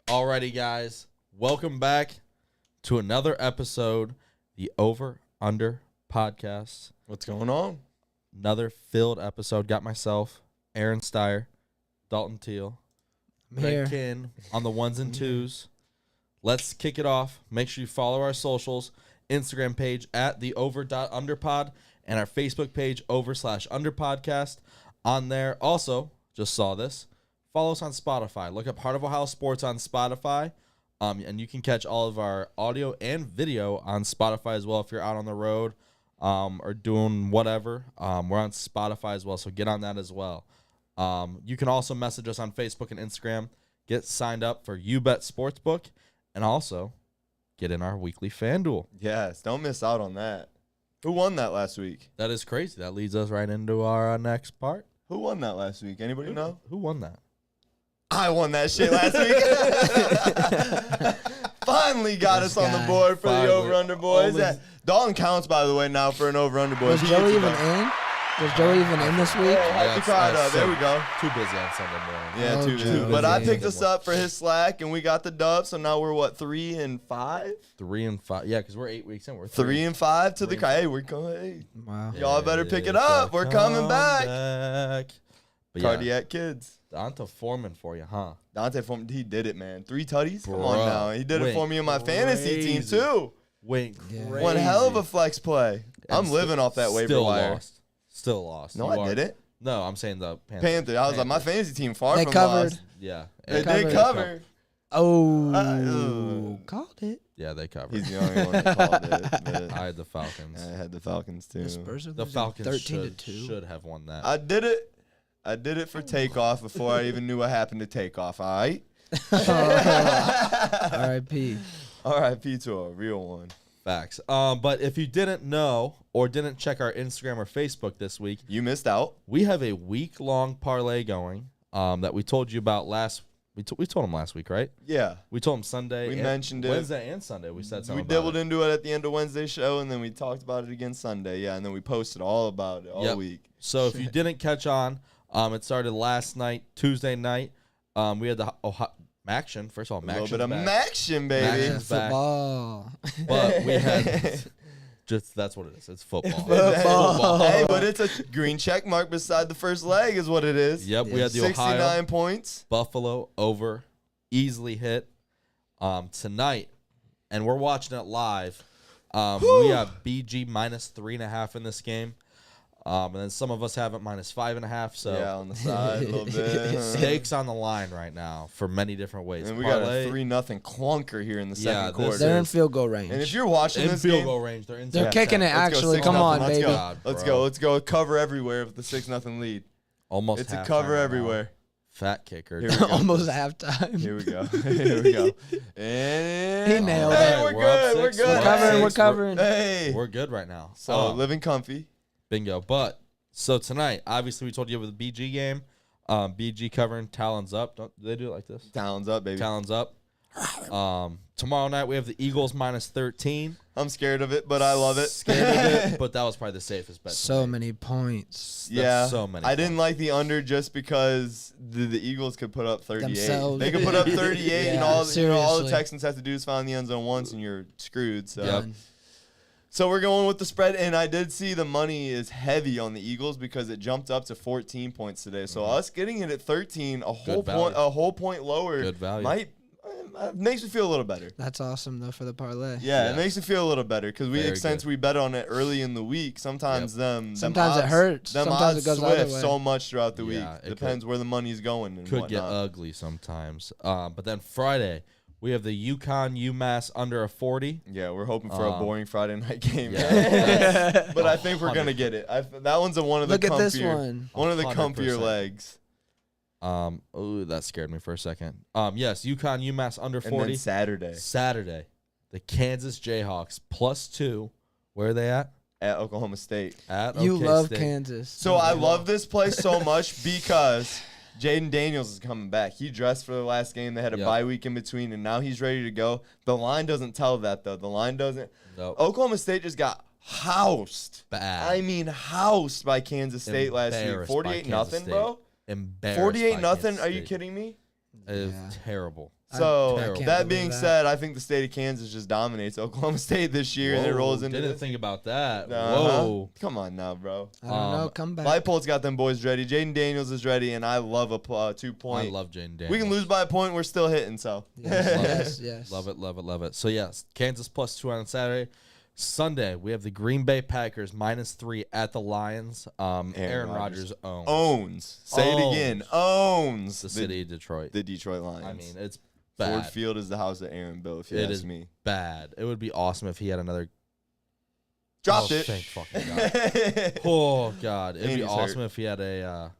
Alrighty, guys. Welcome back to another episode, the Over Under Podcast. What's going on? Another filled episode. Got myself, Aaron Steyer, Dalton Teal, Greg Kinn on the ones and twos. Let's kick it off. Make sure you follow our socials, Instagram page at the over.underpod and our Facebook page over/underpodcast. On there, also, just saw this, follow us on Spotify. Look up Heart of Ohio Sports on Spotify, and you can catch all of our audio and video on Spotify as well if you're out on the road or doing whatever. We're on Spotify as well, so get on that as well. You can also message us on Facebook and Instagram. Get signed up for You Bet Sportsbook, and also get in our weekly FanDuel. Yes, don't miss out on that. Who won that last week? That is crazy. That leads us right into our next part. Who won that last week? Anybody know? Who won that? I won that shit last week. Finally got us on the board for the over-under boys. Dalton counts, by the way, now for an over-under boys. Was Joey even in? Was Joey even in this week? There we go. Too busy on Sunday morning. Yeah, too busy. But I picked us up for his slack, and we got the dub. So now we're, 3-5? 3-5. Yeah, because we're 8 weeks in. We're 3-5 to the – hey, we're going. Hey. Wow. Y'all better pick it up. We're coming back. But Cardiac kids. Dante Foreman for you, huh? Dante Foreman, he did it, man. 3 tutties? Bro, Come on now. He did it for me in my fantasy team, too. Went crazy. One hell of a flex play. I'm living off that waiver wire. Still lost. No, I didn't. No, I'm saying the Panthers. I was like, my fantasy team far from covered. lost. Yeah. They did cover. Oh. Called it. Yeah, they covered. He's the only one that called it. But I had the Falcons. I had the Falcons, too. The Falcons 13-2. should have won that. I did it for takeoff before I even knew what happened to takeoff, all right? R.I.P. R.I.P. to a real one. Facts. But if you didn't know or didn't check our Instagram or Facebook this week, you missed out. We have a week-long parlay going that we told you about last. We told them last week, right? Yeah. We told them Sunday. We mentioned it. Wednesday and Sunday. We said something. We dabbled into it at the end of Wednesday's show, and then we talked about it again Sunday. Yeah, and then we posted all about it all week. So if you didn't catch on, it started last night, Tuesday night. We had the Maction. First of all, Maction. A little bit of Maction, baby. Maction's back. Football. But we had that's what it is. It's football. Football. Hey, but it's a green check mark beside the first leg is what it is. Yep, we had the 69 Ohio points. Buffalo over, easily hit tonight, and we're watching it live. We have BG minus 3.5 in this game. And then some of us have it minus 5.5. So yeah, on the side a little bit. Stakes on the line right now for many different ways. And we got a 3-0 clunker here in the second quarter. They're in field goal range. And if you're watching this field game, goal range, they're kicking it. Actually, come on, baby. Let's go. Cover everywhere with the 6-0 lead. Almost. It's a cover everywhere. Fat kicker. Almost halftime. Here we go. And he nailed it. Hey, we're good. We're covering. Hey, we're good right now. So living comfy. Bingo. But so tonight, obviously, we told you with the BG game. BG covering Talons up. Do they do it like this? Talons up, baby. Talons up. Tomorrow night we have the Eagles minus 13. I'm scared of it, but I love it. Scared of it, but that was probably the safest bet. So many points. Yeah, so many. I didn't like the under just because the Eagles could put up 38. Themselves. They could put up 38, and all the seriously. Texans have to do is find the end zone once, and you're screwed. So. Yep. So we're going with the spread, and I did see the money is heavy on the Eagles because it jumped up to 14 points today. So us getting it at 13, a whole point lower, good value. Makes me feel a little better. That's awesome though for the parlay. Yeah, it makes me feel a little better because since we bet on it early in the week, sometimes sometimes odds, it hurts. Them Sometimes odds it goes the other swift way. so much throughout the week. It Depends where the money's going and could whatnot. get ugly sometimes. But then Friday we have the UMass under a 40. Yeah, we're hoping for a boring Friday night game. Yeah. But I think we're gonna get it. That one's one of the Look comfier. at this one. One of the 100%. comfier legs. Oh, that scared me for a second. Yes, UMass under 40. And then Saturday, the Kansas Jayhawks +2. Where are they at? At Oklahoma State. You love State. Kansas. So I love this play so much because Jaden Daniels is coming back. He dressed for the last game. They had a bye week in between, and now he's ready to go. The line doesn't tell that, though. The line doesn't. Nope. Oklahoma State just got housed. Bad. I mean, housed by Kansas State last week. 48-0, bro. Embarrassed. 48-0. Are you kidding me? It was terrible. So Terrible. that being said, I think the state of Kansas just dominates Oklahoma State this year, and it rolls into. Didn't think about that. Uh-huh. Whoa! Come on now, bro. I don't know. Come back. Leipold's got them boys ready. Jaden Daniels is ready, and I love a 2-point. I love Jaden Daniels. We can lose by a point. We're still hitting. So Yes. Love it, love it, love it. So yes, Kansas +2 on Saturday. Sunday we have the Green Bay Packers -3 at the Lions. Aaron Rodgers owns. Say it again. Owns the city of Detroit. The Detroit Lions. I mean, it's bad. Ford Field is the house that Aaron built. If you ask me, bad. It would be awesome if he had another. Dropped it. Thank fucking God. Oh God, it'd be Andy's awesome hurt. if he had a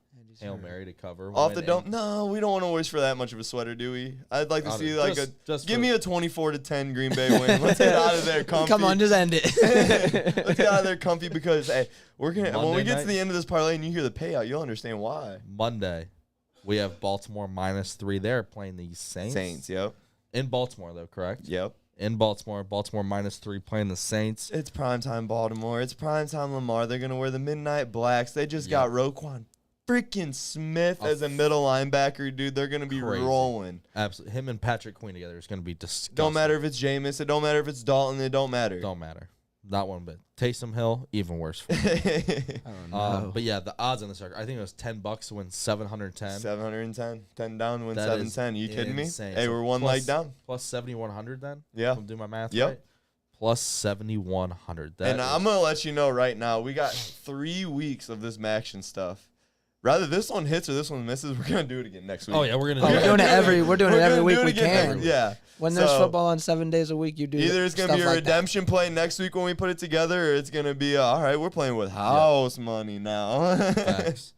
Hail Mary to cover Off the when- dome. No, we don't want to wish for that much of a sweater, do we? I'd like to see give me a 24-10 Green Bay win. Let's get out of there comfy. Come on, just end it. Let's get out of there comfy because hey, we're gonna when we get to the end of this parlay and you hear the payout, you'll understand why. Monday, we have Baltimore -3. They're playing the Saints. Saints, yep. In Baltimore, though, correct? Yep. In Baltimore -3 playing the Saints. It's primetime Baltimore. It's primetime Lamar. They're gonna wear the midnight blacks. They just got Roquan freaking Smith as a middle linebacker, dude. They're gonna be rolling. Absolutely, him and Patrick Queen together is gonna be disgusting. Don't matter if it's Jameis. It don't matter if it's Dalton. It don't matter. Don't matter. Not one bit. Taysom Hill, even worse. For me. Oh, no. But yeah, the odds on this are, I think it was $10 to win 710. 710. 10 down, win That 710. You kidding insane. me? Hey, So we're one leg down. Plus 7,100 then? Yeah. If I'm doing my math Yep. right. Plus 7,100. And I'm going to let you know right now, we got 3 weeks of this Maction stuff. Rather this one hits or this one misses, we're going to do it again next week. Oh, yeah, we're going to Oh, do we're it. doing it every week we can. Yeah. When there's So, football on 7 days a week, you do either it's going to be a stuff like redemption play next week when we put it together, or it's going to be, all right, we're playing with house money now. Facts.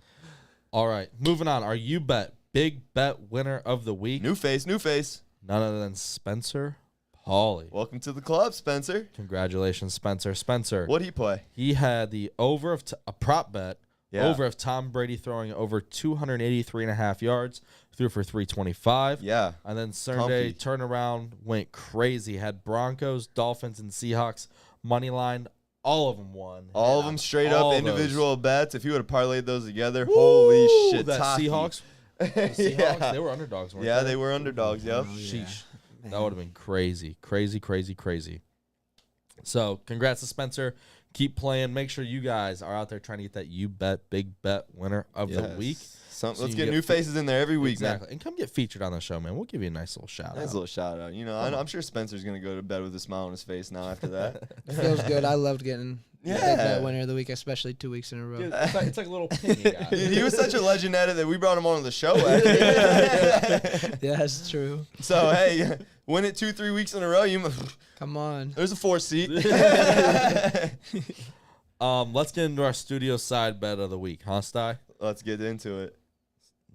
All right, moving on. Our You Bet Big Bet winner of the week. New face. None other than Spencer Hawley. Welcome to the club, Spencer. Congratulations, Spencer. Spencer. What'd he play? He had the over of a prop bet. Yeah. Over of Tom Brady throwing over 283.5 yards, threw for 325. Yeah. And then Sunday Comfy. turnaround went crazy. Had Broncos, Dolphins, and Seahawks money line. All of them won. All of them straight all up of those. individual bets. If you would have parlayed those together, holy shit. That Taki. Seahawks. The Seahawks, Yeah. they were underdogs, weren't Yeah, they? they were underdogs. Yep. Sheesh. That would have been crazy. Crazy. So, congrats to Spencer. Keep playing. Make sure you guys are out there trying to get that You Bet Big Bet winner of the week. Let's you get get new faces in there every week, Exactly. man. And come get featured on the show, man. We'll give you a nice little shout Nice out. little shout out. You know, I'm sure Spencer's going to go to bed with a smile on his face now after that. It feels good. I loved getting Yeah. Big Bet winner of the week, especially 2 weeks in a row. Dude, it's like a little pin you got. He was such a legend at it that we brought him on the show, actually. Yeah, that's true. So, hey, win it 2-3 weeks in a row. Come on. There's a 4th seat. Let's get into our studio side bet of the week, huh, Sty? Let's get into it.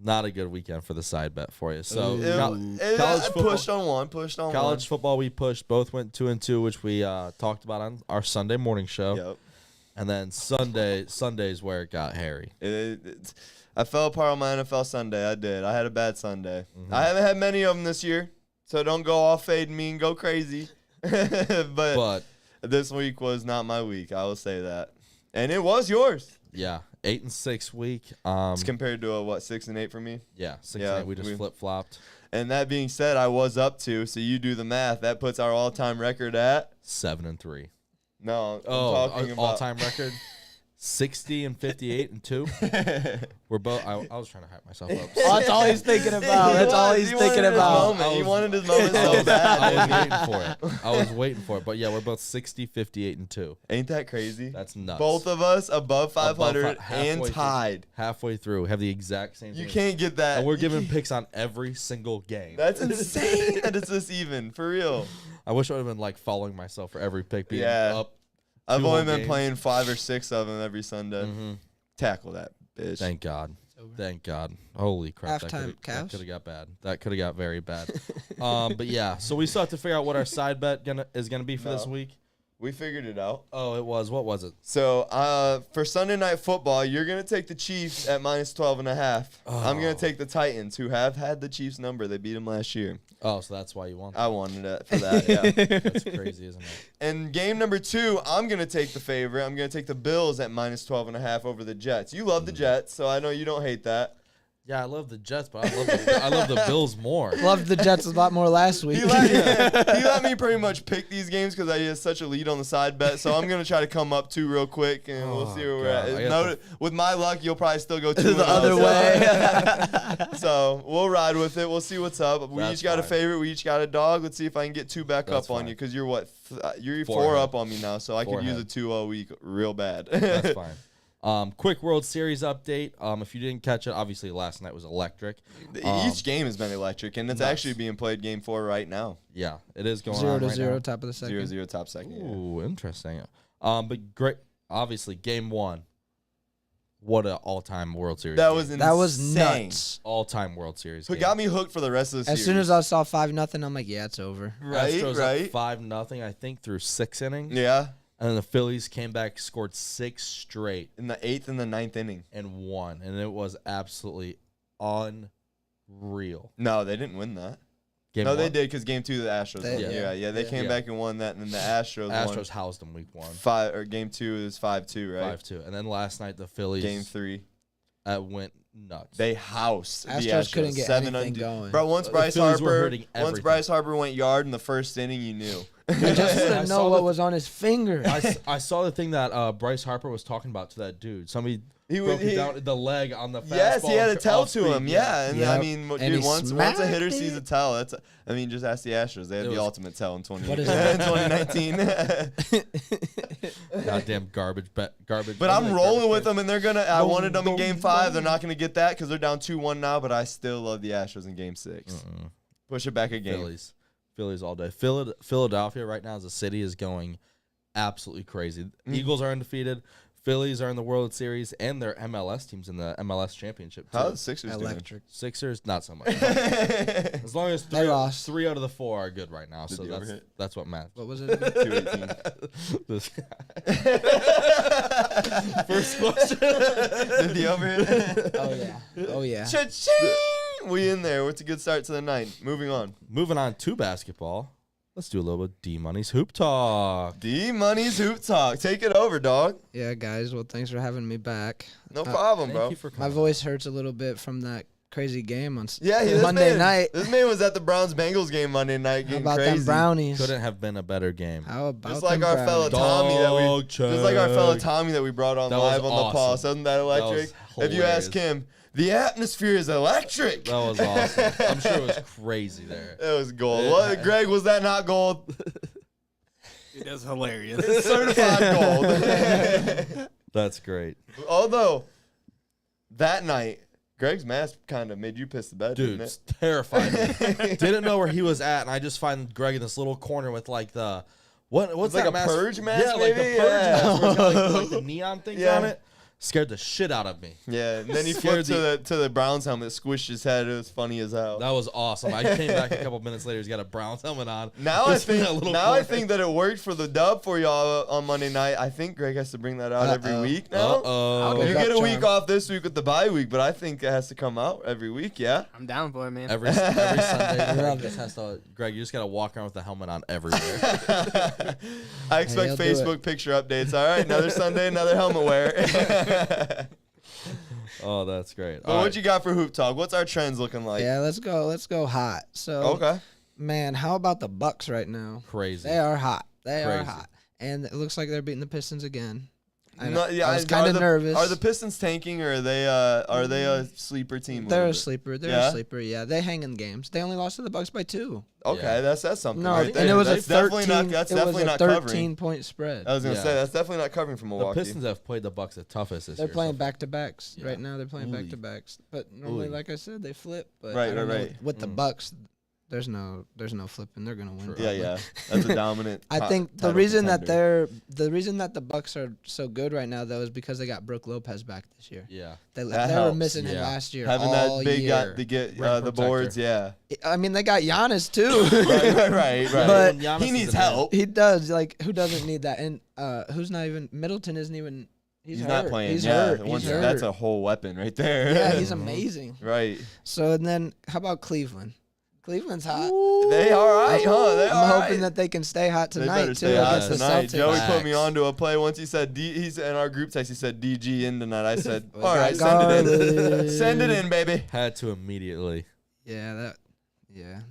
Not a good weekend for the side bet for you. So, College football. Pushed on one. college football, we pushed. Both went 2-2, which we talked about on our Sunday morning show. Yep. And then Sunday's where it got hairy. I fell apart on my NFL Sunday. I did. I had a bad Sunday. Mm-hmm. I haven't had many of them this year, so don't go all fading me and go crazy. but this week was not my week. I will say that. And it was yours. Yeah, 8-6 week. It's compared to a 6-8 for me. Yeah, 6 Yeah, and 8. We just flip flopped. And that being said, I was up to. So you do the math. That puts our all-time record at 7-3. no. I'm Oh, talking about all-time record. 60-58-2. We're both. I was trying to hype myself up. Oh, that's all he's thinking about. That's all he's thinking about. He wanted his moment so bad. I was didn't he? waiting for it. I was waiting for it. But yeah, we're both 60-58-2. Ain't that crazy? That's nuts. Both of us above 500 Above halfway and through. tied. Halfway through, have the exact same. You thing. can't get that. And we're You giving can't- picks on every single game. That's insane that it's this even, for real. I wish I would have been like following myself for every pick being Yeah. up. I've Two only whole been games. playing 5 or 6 of them every Sunday. Mhm. Tackle that, bitch. Thank God. Thank God. Holy crap. Halftime, That Cavs? could have got bad. That could have got very bad. But yeah, so we still have to figure out what our side bet is gonna be for this No. week. We figured it out. Oh, it was. What was it? So for Sunday Night Football, you're going to take the Chiefs at -12.5. I'm going to take the Titans, who have had the Chiefs number. They beat them last year. Oh, so that's why you won. I wanted it for that, yeah. That's crazy, isn't it? And game number 2, I'm going to take the favorite. I'm going to take the Bills at -12.5 over the Jets. You love the Jets, so I know you don't hate that. Yeah, I love the Jets, but I love the Bills more. Loved the Jets a lot more last week. He let me pretty much pick these games because I had such a lead on the side bet. So I'm gonna try to come up 2 real quick, and we'll see where we're at. With my luck, you'll probably still go 2 the other way. So we'll ride with it. We'll see what's up. We each got a favorite. We each got a dog. Let's see if I can get 2 back up on you because you're what? You're 4 up on me now. So I could use a 2-0 week real bad. That's fine. Quick World Series update. If you didn't catch it, obviously last night was electric. Each game has been electric, and it's actually being played game 4 right now. Yeah, it is going on right 0-0, now. top of the second. 0-0, top second. Ooh, interesting. But great. Obviously, game 1. What an all-time World Series. That game. was insane. That was nuts. All-time World Series. It got me hooked for the rest of the series. As soon as I saw 5-0, I'm like, yeah, it's over. Astros up 5-0, I think, through 6 innings. Yeah. And then the Phillies came back, scored 6 straight. In the 8th and the 9th inning. And won. And it was absolutely unreal. No, they didn't win that. Game no, 1? they did because game 2 the Astros won. They came back and won that, and then the Astros won. housed them week 1. Game 2 is 5-2, right? 5-2. And then last night, the Phillies. Game 3. Went nuts. They housed the Astros couldn't get 7 anything going. Bro, once Bryce Harper went yard in the first inning, you knew. He just didn't know what was on his finger. I saw the thing that Bryce Harper was talking about to that dude. Somebody broke down the leg on the fastball. Yes, he had a tell to him. Yeah, and yep. I mean, and dude, once a hitter sees a it. tell, just ask the Astros. They had the ultimate tell in What is that? 2019. Goddamn garbage. But I'm rolling with them, and they're gonna. I wanted them in Game 5. They're not gonna get that because they're down 2-1 now. But I still love the Astros in Game 6. Push it back a game. Phillies all day. Philadelphia right now as a city is going absolutely crazy. Eagles are undefeated. Phillies are in the World Series, and their MLS teams in the MLS championship too. How are the Sixers doing? Sixers, not so much. As long as 3 out of the 4 are good right now, so that's what matters. What was it? 218. This guy. First question. Did the overhit? Oh yeah. Cha-ching! We in there. What's a good start to the night? Moving on to basketball. Let's do a little bit of D-Money's Hoop Talk. D-Money's Hoop Talk. Take it over, dog. Yeah, guys. Well, thanks for having me back. No problem, bro. My voice hurts a little bit from that crazy game on Monday night. This man was at the Browns-Bengals game Monday night getting How about crazy. them brownies? Couldn't have been a better game. How about just like our fellow Tommy that we brought on live on the pulse. Wasn't that electric? If you ask him, the atmosphere is electric. That was awesome. I'm sure it was crazy there. It was gold. What, Greg, was that not gold? It is hilarious. It's certified gold. That's great. Although, that night, Greg's mask kind of made you piss the bed, dude, didn't it's terrifying. Didn't know where he was at, and I just find Greg in this little corner with like the what's like that a mask? purge mask? Yeah, like the purge mask. Where it's got, like the neon things on it. Scared the shit out of me. Yeah, and then he flipped to the Browns helmet, squished his head. It was funny as hell. That was awesome. I came back a couple minutes later. He's got a Browns helmet on. Now I think that it worked for the dub for y'all on Monday night. I think Greg has to bring that out every week now. You get a week off this week with the bye week, but I think it has to come out every week. Yeah, I'm down for it, man. Every Sunday, Greg just has to. Greg, you just gotta walk around with the helmet on everywhere. I expect Facebook picture updates. All right, another Sunday, another helmet wear. Oh, that's great. But what you got for Hoop Talk? What's our trends looking like? Yeah, let's go hot. So, okay, man, how about the Bucks right now? Crazy. They are hot. They are hot, and it looks like they're beating the Pistons again. I was kind of nervous. Are the Pistons tanking, or are they a sleeper team? They're a sleeper. They're a sleeper. Yeah, they hang in games. They only lost to the Bucks by 2. Okay, that's something. No, right there. and it was that's a 13. That's definitely not covering. 13-point spread. I was gonna say that's definitely not covering for Milwaukee. The Pistons have played the Bucks the toughest this They're year. playing back-to-backs right now. They're playing back-to-backs. But normally, like I said, they flip. But right. With the Bucks, there's no flipping. They're gonna win. Yeah. That's a dominant. I think the reason that the Bucks are so good right now though is because they got Brook Lopez back this year. Yeah, they were missing him last year. Having all that big year. guy to get the boards. Yeah, I mean they got Giannis too. right. But he needs help. He does. Like who doesn't need that? And who's not even Middleton isn't even. He's not playing. He's hurt. That's a whole weapon right there. Yeah, he's amazing. Right. So and then how about Cleveland? Cleveland's hot. They all right, huh? They I'm hoping that they can stay hot they tonight, better too, stay hot against the tonight. Celtics. Joey Facts. put me onto a play once. He said, he's in our group text. He said DG in tonight. I said, We all got right, send it in. garbage. Send it in, baby. Had to immediately. Yeah,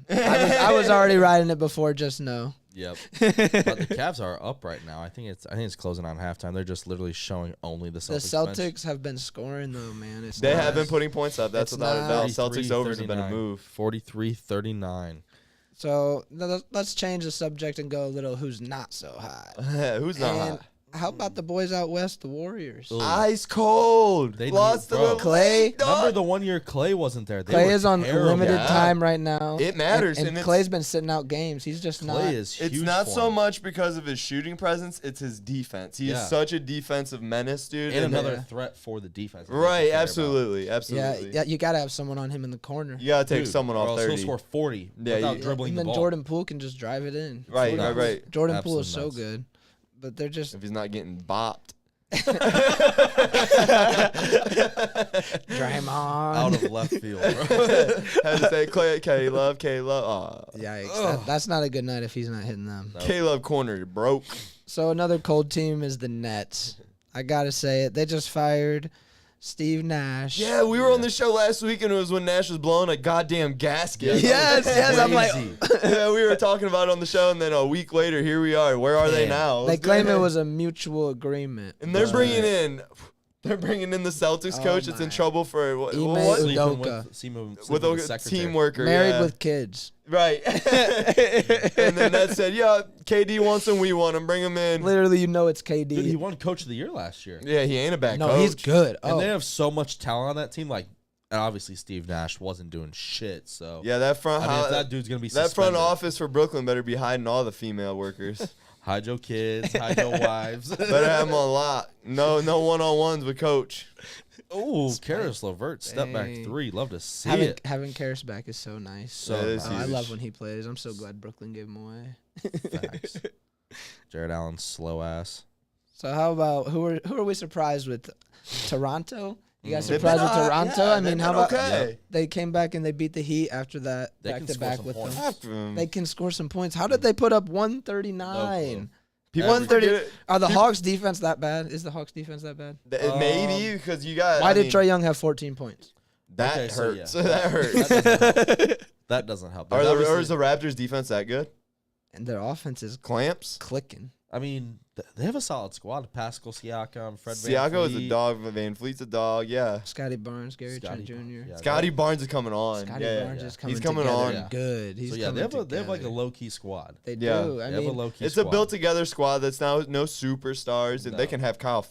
I was already riding it before just now. Yep. But the Cavs are up right now. I think it's closing on halftime. They're just literally showing only the Celtics. The Celtics bench. have been scoring, though, man. They have been putting points up. That's It's without a doubt. nice. Celtics overs have been a move. 43-39. So let's change the subject and go a little who's not so hot. Who's not And hot? how about the boys out west, the Warriors? Ooh. Ice cold. They Lost need- to bro. the Clay? late, dog. Remember the 1 year Clay wasn't there? They Clay were is on terrible. limited Yeah. time right now. It matters, And and it's- Clay's been sitting out games. He's just not. Clay is huge. It's not for so him. much because of his shooting presence. It's his defense. He Yeah. is such a defensive menace, dude. And another Yeah. threat for the defense. Right, absolutely. Yeah, you got to have someone on him in the corner. You got to take Dude, someone or off else 30. He'll score 40 Yeah, without you- dribbling And the then ball. Jordan Poole can just drive it in. Right, Nuts. right. Jordan Poole Absolute is so nuts. good. But they're just If he's not getting bopped. Draymond. Out of left field, bro. Had to say K-Love. Yikes. That's not a good night if he's not hitting them. No. K-Love corner broke. So another cold team is the Nets. I got to say it. They just fired Steve Nash. Yeah, we were on the show last week, and it was when Nash was blowing a goddamn gasket. Yes, I'm like, Crazy. Yeah, we were talking about it on the show, and then a week later, here we are. Where are they Damn. now? they Let's go claim it ahead. was a mutual agreement. And they're Right. bringing in the Celtics Oh coach that's in my. trouble for what? Ime what? Sleeping Udoka. sleeping With with a secretary. team worker. Married yeah. with kids. Right. And then that said, yeah, KD wants him, we want him, bring him in. Literally, you know it's KD. Dude, he won Coach of the Year last year. Yeah, he ain't a bad no, coach. he's good. And Oh, they have so much talent on that team. Like, and obviously Steve Nash wasn't doing shit. So Yeah, that front I mean, if that dude's gonna be that front suspended, office for Brooklyn better be hiding all the female workers. hide your kids, hide your wives. Better have them on lock. No one-on-ones with coach. Oh, Karis LeVert step back Dang. three. Love to see having it. Karis back is so nice. So That is Oh, I huge. love when he plays. I'm so glad Brooklyn gave him away. Facts. Jared Allen's slow ass. So how about who are we surprised with? Toronto? You guys They've surprised been, with Toronto? yeah, I mean, they've how been about okay? they came back and they beat the Heat after that They back can to score back some with points. them? They can score some points. How did they put up 139? People 130. forget it. Are the Hawks defense that bad? Is the Hawks defense that bad? Maybe because you got. Why I did mean, Trae Young have 14 points? That Okay, so hurts. yeah. That hurts. That doesn't help. That doesn't help. Or There's obviously- is the Raptors defense that good? And their offense is Clamps. clicking. I mean, they have a solid squad. Pascal Siakam, Fred Siakam is a VanVleet. dog. Van Fleet's a dog. Yeah. Scotty Barnes, Gary Trent Scotty- Jr. yeah, Scotty Barnes is coming on. Scotty yeah, Barnes yeah. is coming He's coming together on. Yeah. good. He's So yeah, coming they have like a together. low key squad. They Yeah. do. I They have a mean, low key. It's a built together squad that's now no superstars, and they No. can have Kyle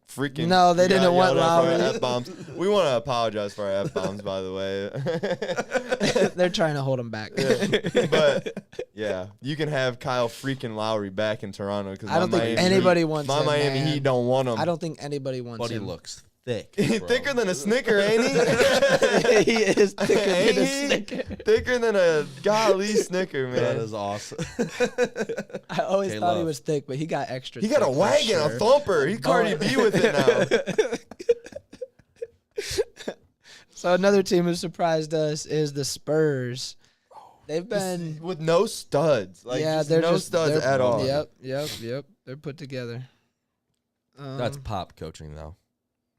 freaking. No, they didn't want yelled at for our Lowry. F-bombs. We want to apologize for our F-bombs, by the way. they're trying to hold him back. But yeah, you can have Kyle freaking Lowry back in Toronto because I don't think anybody wants my him, Miami man. Heat don't want him. I don't think anybody wants But he him. looks thick. He's bro. thicker than a Snicker, ain't he? he is thicker Ain't than a he? Snicker. Thicker than a golly Snicker, man. That is awesome. I always thought he K-Love. was thick, but he got extra. He got a thick for wagon, sure. a thumper. He Cardi B with it now. So another team who surprised us is the Spurs. They've been With no studs. Like, yeah, just they're no just studs they're- at all. Yep. They're put together. That's pop coaching though.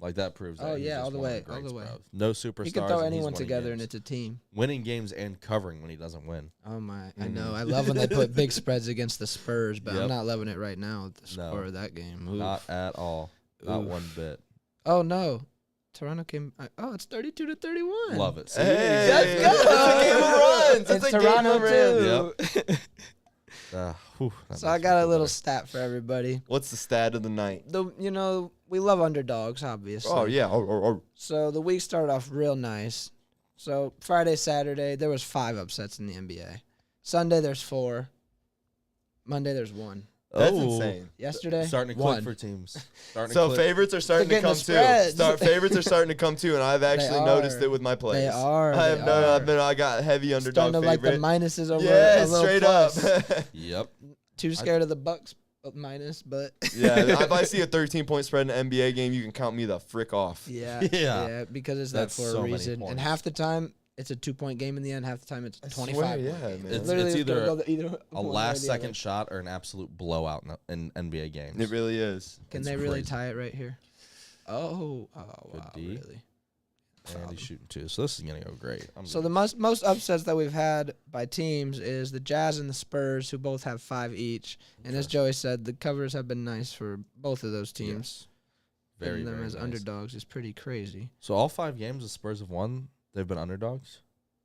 Like that proves. Oh, that he's yeah, just all the one of way, all greats, the way. bro. No superstars. he can throw and he's anyone winning together, and games. it's a team. Winning games and covering when he doesn't win. Oh my! I know. I love when they put big spreads against the Spurs, but I'm Yep. not loving it right now with the No. score of that game. Oof. Not at all. Not Oof. one bit. Oh no, Toronto came. Oh, it's 32-31. Love it. See? Hey, Let's go. It's a game of runs. It's a Toronto game of runs. too. That So I makes got me a feel little better. stat for everybody. What's the stat of the night? We love underdogs, obviously. Oh, yeah. So the week started off real nice. So Friday, Saturday, there was 5 upsets in the NBA. Sunday, there's 4. Monday, there's 1. That's Oh, insane. Yesterday, Starting to 1. click for teams. Starting to So click. favorites are starting They're to come getting too. the spreads. Favorites are starting to come too, and I've actually noticed are. it with my plays. They are. I have they done. are. I got heavy underdog Starting to like the favorite. minuses over Yeah, a little straight plus. up. Yep. Too scared of the Bucks minus, but Yeah, if I see a 13-point spread in an NBA game, you can count me the frick off. yeah, Yeah. because it's That's that for so a many reason. And points. half the time, it's a 2-point game in the end. Half the time it's 25. Swear, yeah, man. It's either a last-second shot or an absolute blowout in NBA games. It really is. Can they really tie it right here? Oh, wow, D. really? And he's shooting 2, so this is gonna go great. So the most upsets that we've had by teams is the Jazz and the Spurs, who both have 5 each. And as Joey said, the covers have been nice for both of those teams. Yes. Very, them very as nice. underdogs is pretty crazy. So all 5 games the Spurs have won, they've been underdogs.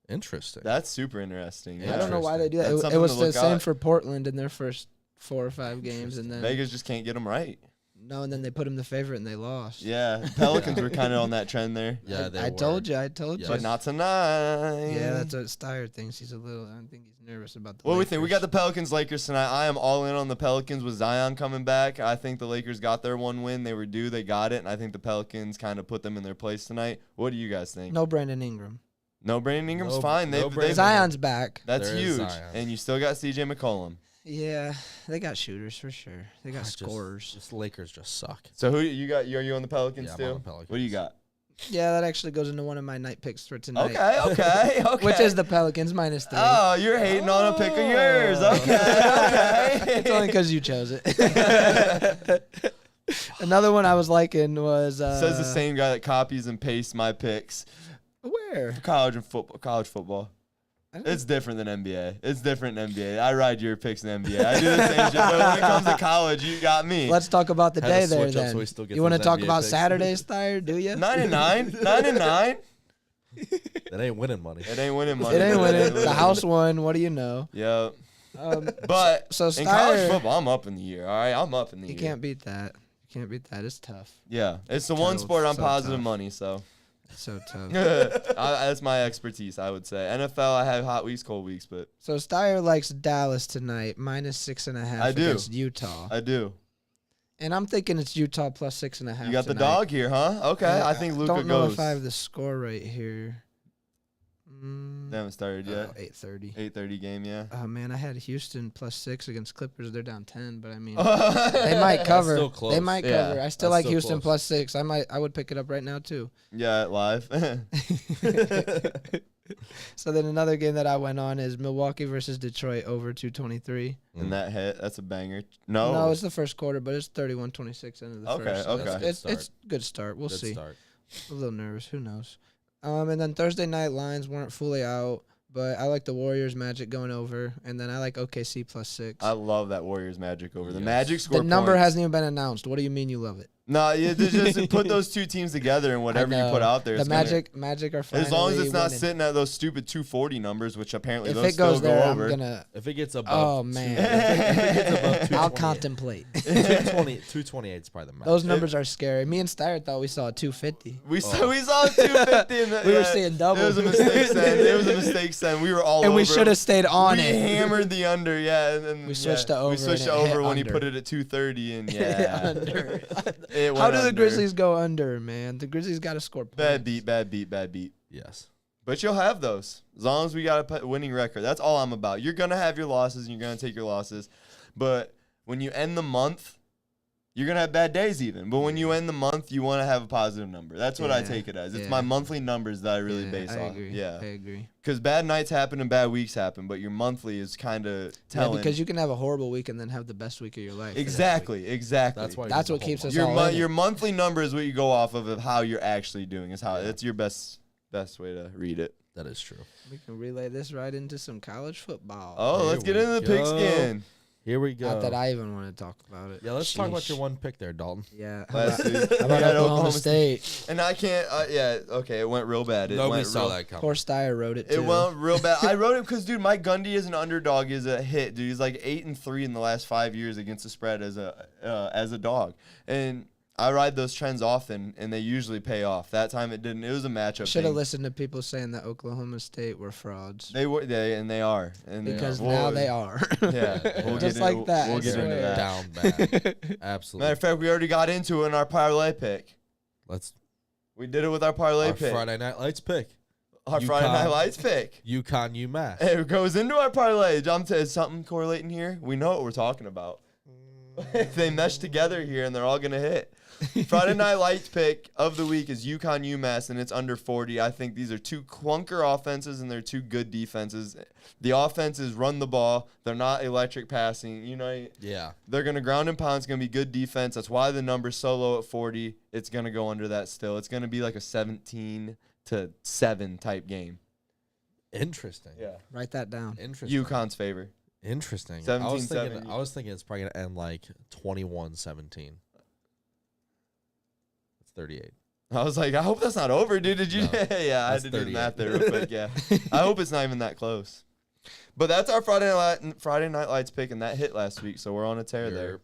Interesting. That's super interesting. I don't know why they do that. It was the same for Portland in their first 4 or 5 games, and then Vegas just can't get them right. No, and then they put him the favorite and they lost. Yeah, Pelicans were kind of on that trend there. Yeah, I told you. Yes. But not tonight. Yeah, that's what Steyer thinks. I think he's nervous about the What do we Lakers. think? We got the Pelicans Lakers tonight. I am all in on the Pelicans with Zion coming back. I think the Lakers got their 1 win. They were due. They got it. And I think the Pelicans kind of put them in their place tonight. What do you guys think? No Brandon Ingram. No, Brandon Ingram's fine. Zion's back. That's There is huge. Zion. And you still got CJ McCollum. Yeah, they got shooters for sure. They got scorers. Just Lakers just suck. So who you got? Are you on the Pelicans Yeah, I'm too? on the Pelicans. What do you got? Yeah, that actually goes into one of my night picks for tonight. Okay. Which is the Pelicans -3. Oh, you're hating on a pick of yours. Okay. It's only because you chose it. Another one I was liking was Says the same guy that copies and pastes my picks. Where? College football. It's different than NBA. It's different than NBA. I ride your picks in NBA. I do the same shit. But when it comes to college, you got me. Let's talk about the Had day to there switch up then. so we still get You want to those talk NBA about picks. Saturdays, Steyer? Do you? 9-9. 9-9. That ain't winning money. It ain't winning money. It ain't but winning. The house won. What do you know? Yeah. But So in college football, I'm up in the year. All right, I'm up in the you year. can't beat that. You can't beat that. It's tough. Yeah, it's the one So- sport I'm so positive tough. money. So It's so tough. that's my expertise, I would say. NFL, I have hot weeks, cold weeks, but So Steyer likes Dallas tonight, -6.5 I do. against Utah. I do. And I'm thinking it's Utah +6.5. You got the tonight. dog here, huh? Okay, I think Luka don't know goes. if I have the score right here. They haven't started yet. 8:30. 8:30 game, yeah. Oh man, I had Houston +6 against Clippers. They're down 10, but I mean, they might cover. still close. They might Yeah, cover. I still that's like still Houston close. +6. I would pick it up right now too. Yeah, live. So then another game that I went on is Milwaukee versus Detroit over 223. And that hit, that's a banger. No. No, it's the first quarter, but it's 31-26 into the Okay, first. So okay. It's good start. We'll Good see. start. A little nervous. Who knows? And then Thursday night lines weren't fully out, but I like the Warriors Magic going over, and then I like OKC +6. I love that Warriors Magic over. The Yes. Magic score The number points. hasn't even been announced. What do you mean you love it? No, you just put those two teams together and whatever I you know. put out there. The it's gonna- Magic are finally as long as it's not winning. sitting at those stupid 240 numbers, which apparently If those it goes still there, go I'm over. gonna. If it gets above, Oh man, if it gets above 228, I'll contemplate. 228 is probably the max. Those numbers are scary. Me and Steyer thought we saw a 250. We saw 250 in the, We were seeing double. It was a mistake send. It was a mistake send. We were all And over. we should have stayed on we it. hammered the under, yeah. And We switched to over We switched and to it hit over when he under. put it at 230, and yeah. Under. It went How do the under. Grizzlies go under, man? The Grizzlies got to score points. Bad beat. Yes. But you'll have those as long as we got a winning record. That's all I'm about. You're gonna have your losses, and you're gonna take your losses. But when you end the month, you're gonna have bad days even. But when you end the month, you want to have a positive number. That's what I Yeah, take it as. It's yeah. my monthly numbers that I really base I off. agree. Yeah. I agree. Because bad nights happen and bad weeks happen, but your monthly is kind of Yeah, telling. because you can have a horrible week and then have the best week of your life. Exactly. That's why. That's what keeps us Your all in it. your monthly number is what you go off of how you're actually doing. Is how it's your best way to read it. That is true. We can relay this right into some college football. Oh, Here let's get we into the go. pigskin. Here we go. Not that I even want to talk about it. Yeah, let's talk about Sheesh. your one pick there, Dalton. Yeah. Last week. How about We had Oklahoma State? And I can't. Yeah. Okay. It went real bad. It Nobody went saw real, that coming. Poor Steyer wrote it too. It went real bad. I wrote it because, dude, Mike Gundy as an underdog is a hit, dude. He's like 8-3 in the last 5 years against the spread as a dog, and I ride those trends often, and they usually pay off. That time it didn't. It was a matchup. Should have thing. listened to people saying that Oklahoma State were frauds. They were, and they are, and Because we'll- now they are. Yeah, we'll Just get like into, that, We'll I get into swear. that. Down bad. Absolutely. Matter of fact, we already got into it in our parlay pick. We did it with our parlay Our pick. Friday Night Lights pick. Our Friday UConn. Night Lights pick. UConn UMass. It goes into our parlay. Is something correlating here? We know what we're talking about. They mesh together here, and they're all gonna hit. Friday Night Lights pick of the week is UConn UMass, and it's under 40. I think these are two clunker offenses, and they're two good defenses. The offenses run the ball. They're not electric passing. Yeah. They're going to ground and pound. It's going to be good defense. That's why the number's so low at 40. It's going to go under that still. It's going to be like a 17-7 type game. Interesting. Yeah. Write that down. Interesting. UConn's favor. Interesting. 17-7. I was thinking it's probably gonna end like 21-17. It's 38. I was like, I hope that's not over, dude. Did you? No, Yeah, I had to do the math there real quick. Yeah. I hope it's not even that close. But that's our Friday Night Lights pick, and that hit last week, so we're on a tear there.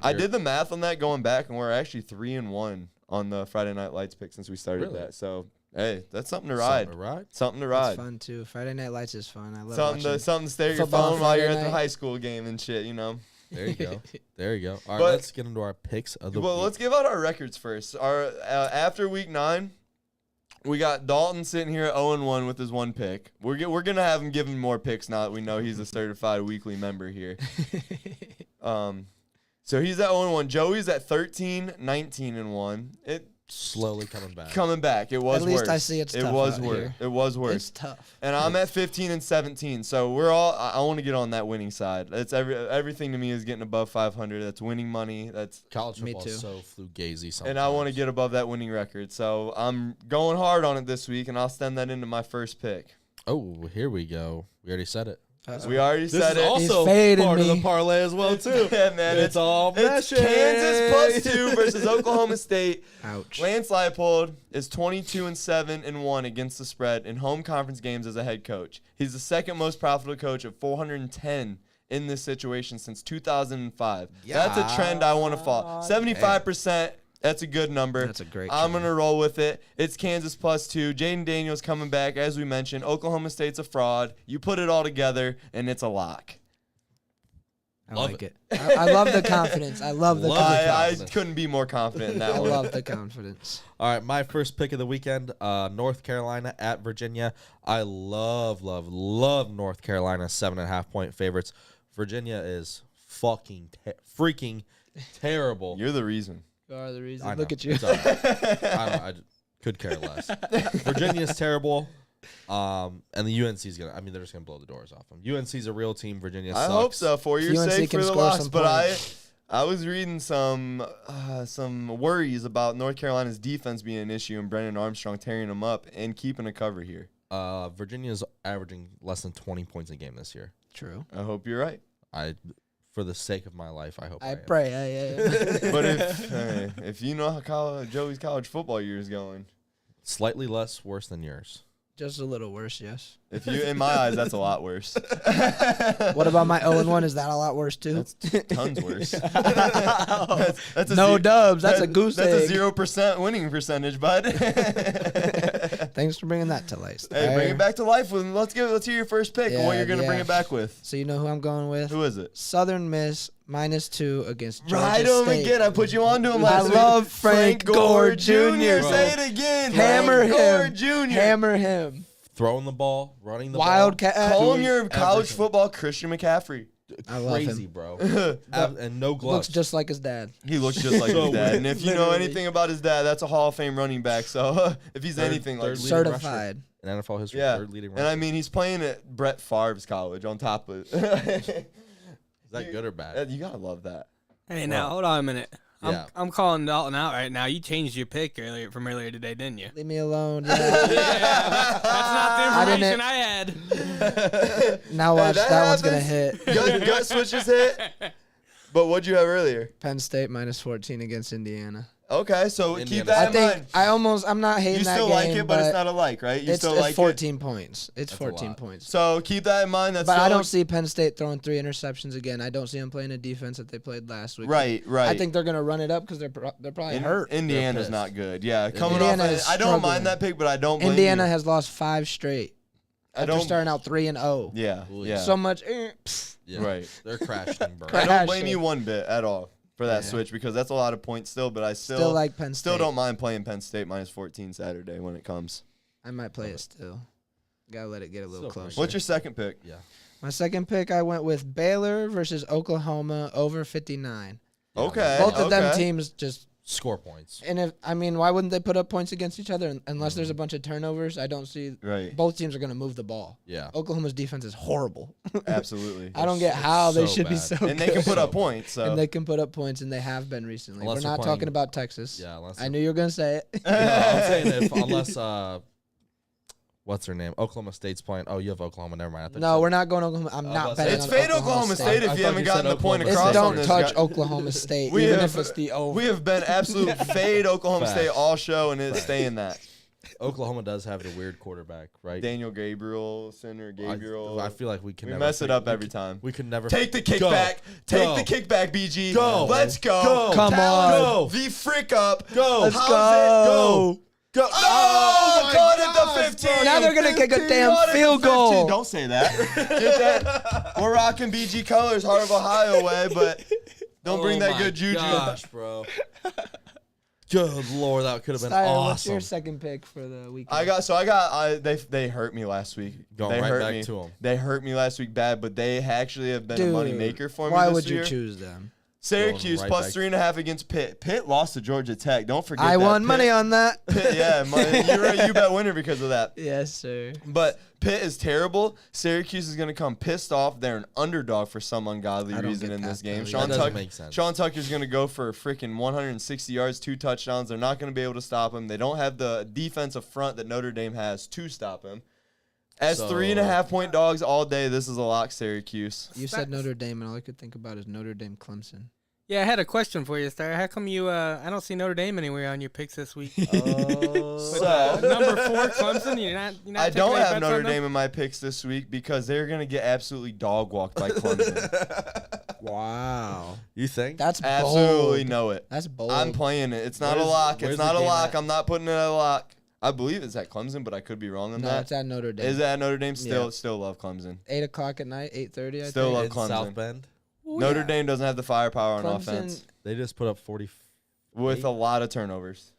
I did the math on that going back, and we're actually 3-1 on the Friday Night Lights pick since we started that. So, hey, that's something to ride. Something to ride. It's fun, too. Friday Night Lights is fun. I love something to stare at your phone while you're at the high school game and shit, There you go. There you go. All right, let's get into our picks of the week. Well, let's give out our records first. Our after week 9, we got Dalton sitting here at 0-1 with his one pick. We're going to have him give him more picks now that we know he's a certified weekly member here. So he's at 0-1. Joey's at 13-19-1. It slowly coming back. It was worse. At least I see it's tough. It was worse. It was worse. It's tough. And I'm at 15-17. So we're all. I want to get on that winning side. It's everything to me is getting above 500. That's winning money. That's college football is so fugazi sometimes. And I want to get above that winning record. So I'm going hard on it this week, and I'll send that into my first pick. Oh, here we go. We already said it. We already said it. This is also part of the parlay as well, too. Yeah, man. It's all It's Kansas +2 versus Oklahoma State. Ouch. Lance Leipold is 22-7-1 against the spread in home conference games as a head coach. He's the second most profitable coach at 410 in this situation since 2005. Yeah. That's a trend I want to follow. 75%. That's a good number. That's a great I'm going to roll with it. It's Kansas +2. Jaden Daniels coming back, as we mentioned. Oklahoma State's a fraud. You put it all together, and it's a lock. I like it. I love the confidence. I love the confidence. I couldn't be more confident in that one. I love the confidence. All right, my first pick of the weekend, North Carolina at Virginia. I love North Carolina 7.5-point favorites. Virginia is freaking terrible. You're the reason. You are the reason. Look at you. I could care less. Virginia's terrible. And the UNC's they're just gonna blow the doors off them. UNC's a real team. Virginia sucks. I hope so for your UNC sake can for the score loss. some But points. I was reading some worries about North Carolina's defense being an issue and Brennan Armstrong tearing them up and keeping a cover here. Virginia's averaging less than 20 points a game this year. True. I hope you're right. For the sake of my life, I hope I am. pray. But if you know how Joey's college football year is going, slightly less worse than yours. Just a little worse, yes. If you, in my eyes, that's a lot worse. What about my 0-1? Is that a lot worse too? That's tons worse. that's no dubs. That's a goose egg. That's a 0% winning percentage, bud. Thanks for bringing that to life. Hey, bring it back to life. Let's hear your first pick and what you're gonna bring it back with. So you know who I'm going with? Who is it? Southern Miss -2 against Georgia Ride State. him again. I put you on to him last week. I love Frank Gore Jr. Say it again. Hammer him. Gore Jr. Hammer him. Throwing the ball, running the Wildcat. ball. Call him your college football Christian McCaffrey. I love Crazy, him. bro. And no gloves. Looks just like his dad. He looks just like his dad. And if you know anything about his dad, that's a Hall of Fame running back. So if he's anything like certified in NFL history, third leading rusher. And I mean, he's playing at Brett Favre's college on top of it. Is that good or bad? You gotta love that. Hey, now hold on a minute. Yeah. I'm calling Dalton out right now. You changed your pick from earlier today, didn't you? Leave me alone. Yeah, that's not the information I had. Now watch, that one's going to hit. Gut switches hit. But what'd you have earlier? Penn State -14 against Indiana. Okay, so Indiana. keep that in mind. I'm not hating that game. You still like it, but it's not a like, right? You still like it's 14 points. It's 14 points. So keep that in mind. But I don't see Penn State throwing 3 interceptions again. I don't see them playing a defense that they played last week. Right. I think they're going to run it up because they're probably hurt. Indiana's not good. Yeah, Indiana is I don't mind that pick, but I don't blame Indiana you. has lost 5 straight. After starting out 3-0. Yeah. So much. Right. They're crashing, bro. I don't blame you one bit at all for that switch because that's a lot of points still, but I still like Penn State. Still don't mind playing Penn State -14 Saturday when it comes. I might play it still. Gotta let it get a little closer. What's your second pick? Yeah. My second pick, I went with Baylor versus Oklahoma over 59. Okay. Both of them teams just score points. And why wouldn't they put up points against each other unless there's a bunch of turnovers? I don't see. Right. Both teams are going to move the ball. Yeah. Oklahoma's defense is horrible. Absolutely. I don't get how they so should be bad. so And they can good. put up points. So. And they can put up points, and they have been recently. Unless We're they're not playing- talking about Texas. Yeah, unless I knew you were going to say it. No, I'm saying unless what's her name? Oklahoma State's playing. Oh, you have Oklahoma. Never mind. No, we're not going to Oklahoma. I'm not betting It's on fade Oklahoma State I if you thought haven't you gotten said the point Oklahoma across. State. on Don't this touch guy. Oklahoma State, We even have- if it's the over. We have been absolute fade Oklahoma Facts. State all show, and it's staying that. Oklahoma does have the weird quarterback, right? Daniel Gabriel, center Gabriel. I feel like we can we never mess it figure- up every time. We could never Take the Go. kickback. Take Go. the kickback, BG. Go. Let's go. Go. Come Talent on. The frick up. Go. Let's How's go. Go. Oh, my caught at gosh, the 15. Now they're gonna kick a 15. damn Caught at the field 15. goal. Don't say that. Get that. We're rocking BG colors, Heart of Ohio way, but don't bring that good juju. Gosh, bro. Good Lord, that could have been Steyer, what's awesome. your second pick for the weekend? They hurt me last week. Going They right hurt back me. to 'em. They hurt me last week bad, but they actually have been a money maker for me Why this would you year. choose them? Syracuse Going right plus back. 3.5 against Pitt. Pitt lost to Georgia Tech. Don't forget I that. won Pitt- money on that. Pitt, yeah, you bet winner because of that. Yes, sir. But Pitt is terrible. Syracuse is going to come pissed off. They're an underdog for some ungodly I don't reason get in that, this game. though. Sean, That doesn't Tuck- make sense. Sean Tucker's going to go for a freaking 160 yards, 2 touchdowns. They're not going to be able to stop him. They don't have the defensive front that Notre Dame has to stop him. As So- 3.5-point dogs all day, this is a lock, Syracuse. You said Notre Dame, and all I could think about is Notre Dame Clemson. Yeah, I had a question for you, Star. How come you? I don't see Notre Dame anywhere on your picks this week. So, Number 4, Clemson. You're not I taking don't any have bets Notre on them? Dame in my picks this week because they're going to get absolutely dog walked by Clemson. Wow. You think? That's Absolutely bold. know it. That's bold. I'm playing it. It's not a Where's- lock. where's It's not the a game lock. at? I'm not putting it at a lock. I believe it's at Clemson, but I could be wrong on No, that. it's at Notre Dame. Is it at Notre Dame? Yeah. Still love Clemson. 8 o'clock at night, 8:30. I Still think. love In Clemson. South Bend. Notre Dame doesn't have the firepower on offense They just put up 40. with a lot of turnovers.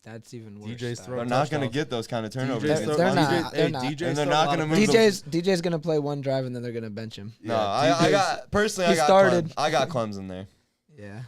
That's even worse. DJ's Steyer. throwing They're not going to touchdowns. get those kind of turnovers. DJ's They're throw- they're DJ's not. They're not. DJ's And they're throw not a lot gonna of- move DJ's gonna play one drive and then they're gonna bench him. No, Yeah, I DJ's got personally. He I got started. I got Clemson there. Yeah.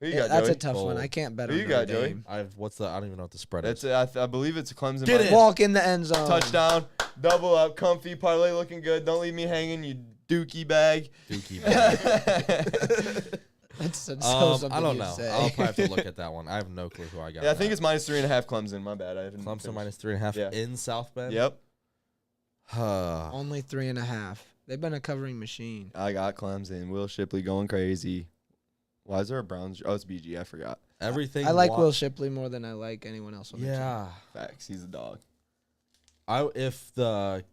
Who you got, That's Joey? a tough one. Bold. I can't bet Who on you Notre got, Joey? Dame. I don't even know what the spread That's is. I believe it's a Clemson. Get money. it. Walk in the end zone. Touchdown, double up, comfy parlay, looking good. Don't leave me hanging, you dookie bag. Dookie bag. That's so something I don't you know. say. I'll probably have to look at that one. I have no clue who I got. Yeah, I think that. it's minus 3.5 Clemson. My bad. I haven't. Clemson finished. minus 3.5 Yeah. in South Bend. Yep, Only 3.5. They've been a covering machine. I got Clemson. Will Shipley going crazy. Why is there a Browns? Oh, it's BG. I forgot. Everything. I like wa- Will Shipley more than I like anyone else on the team. Yeah. Facts. He's a dog. If the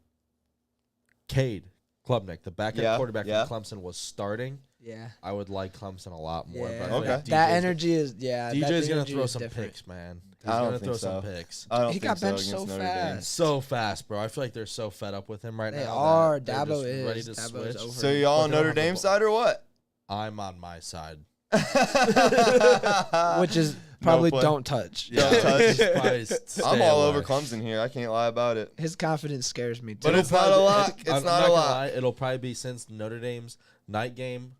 Cade Klubnik, the backup Yeah, quarterback yeah. from Clemson, was starting, Yeah. I would like Clemson a lot more. Yeah. But I feel Okay. like That DJ's energy is DJ's gonna energy throw is some different. picks, man. He's I don't gonna think throw so. some picks. I don't He think got so benched against so Notre Dame. fast. So fast, bro. I feel like they're so fed up with him right They now. are. that they're Dabo just is. ready to Dabo's switch. over. So y'all on But they don't Notre have the Dame ball. side or what? I'm on my side. Which is probably play. don't touch. Yeah, Don't touch. just probably stay I'm all over away. Clemson here. I can't lie about it. His confidence scares me too. But it's not a lock. It's I'm not a gonna lock. lie, it'll probably be since Notre Dame's night game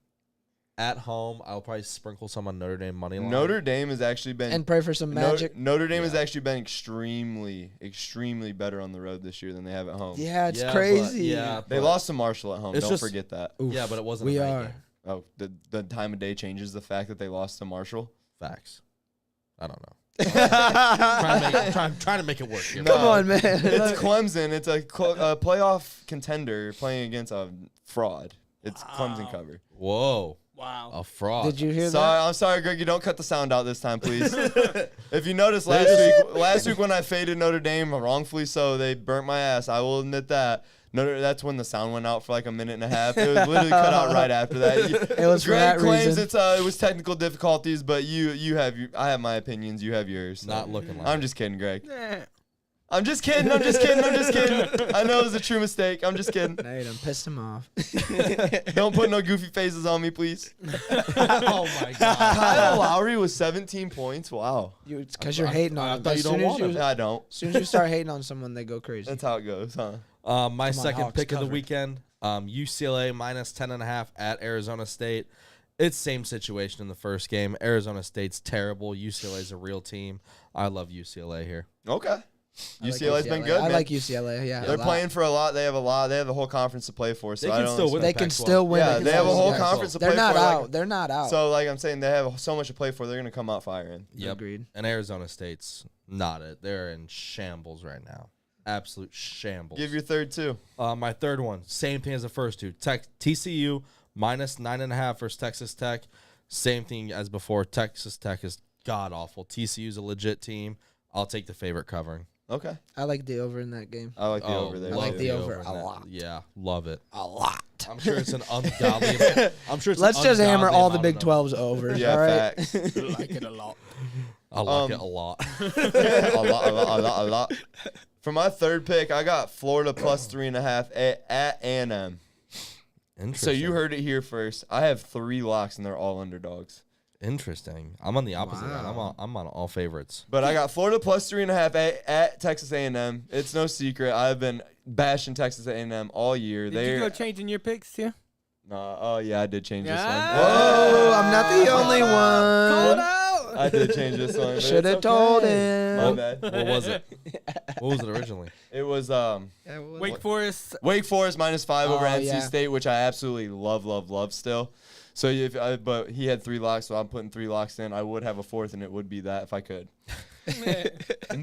at home. I'll probably sprinkle some on Notre Dame money line. Notre Dame has actually been and pray for some magic. Notre Dame has Yeah. actually been extremely better on the road this year than they have at home. Yeah, it's Yeah, crazy. But, yeah, They but- lost to Marshall at home. It's Don't just- forget that. Oof. Yeah, but it wasn't. We a night are. game. Oh, the time of day changes the fact that they lost to Marshall. Facts. I don't know. trying to make it work here. No. Come on, man. It's Clemson. It's a playoff contender playing against a fraud. It's Clemson cover. Whoa. Wow. A fraud. Did you hear Sorry, that? I'm sorry, Greg. You don't cut the sound out this time, please. If you noticed last week when I faded Notre Dame, wrongfully so, they burnt my ass. I will admit that. That's when the sound went out for like a minute and a half. It was literally cut out right after that. It was for Greg that claims reason. it was technical difficulties, but I have my opinions. You have yours. so. Not looking like I'm it. just kidding, Greg. Eh. I'm just kidding. I'm just kidding. I know it was a true mistake. I'm just kidding. Hey, done pissed him off. Don't put no goofy faces on me, please. Oh my god. Kyle Lowry was 17 points. Wow. Because you're hating on I him. thought As you don't soon as want him. you, I don't. as soon as you start hating on someone, they go crazy. That's how it goes, huh? My on, second Hawks, pick of the covered. weekend, UCLA minus 10.5 at Arizona State. It's same situation in the first game. Arizona State's terrible. UCLA's a real team. I love UCLA here. Okay. UCLA's been good, man. I like UCLA, yeah. They're playing for a lot. They have a lot. They have the whole conference to play for. So They I can don't still win. They can still win. Yeah, they have a whole conference to play for. They're not out. They're not out. So, like I'm saying, they have so much to play for. They're going to come out firing. Yep. Agreed. And Arizona State's not it. They're in shambles right now. Absolute shambles. Give your third, too. My third one, same thing as the first two. TCU minus 9.5 versus Texas Tech. Same thing as before. Texas Tech is god-awful. TCU's a legit team. I'll take the favorite covering. Okay. I like the over in that game. I like the over there. I like too. the over a lot. Yeah, love it. A lot. I'm sure it's an ungodly. Let's just hammer all the Big 12s over. Yeah, all right? facts. I like it a lot. I like it a lot. a lot. For my third pick, I got Florida plus 3.5 at A&M. Interesting. So you heard it here first. I have 3 locks, and they're all underdogs. Interesting. I'm on the opposite end. Wow. I'm on all favorites. But I got Florida plus 3.5 at Texas A&M. It's no secret. I've been bashing Texas A&M all year. Did you go changing your picks too? Oh, yeah, I did change this one. Whoa, I'm not the only Called one. out. I did change this one. but Should have it's told okay. him. My bad. What was it? What was it originally? It was Wake Forest. Wake Forest minus 5 over Oh, NC yeah. State, which I absolutely love still. So but he had 3 locks, so I'm putting 3 locks in. I would have a fourth, and it would be that if I could.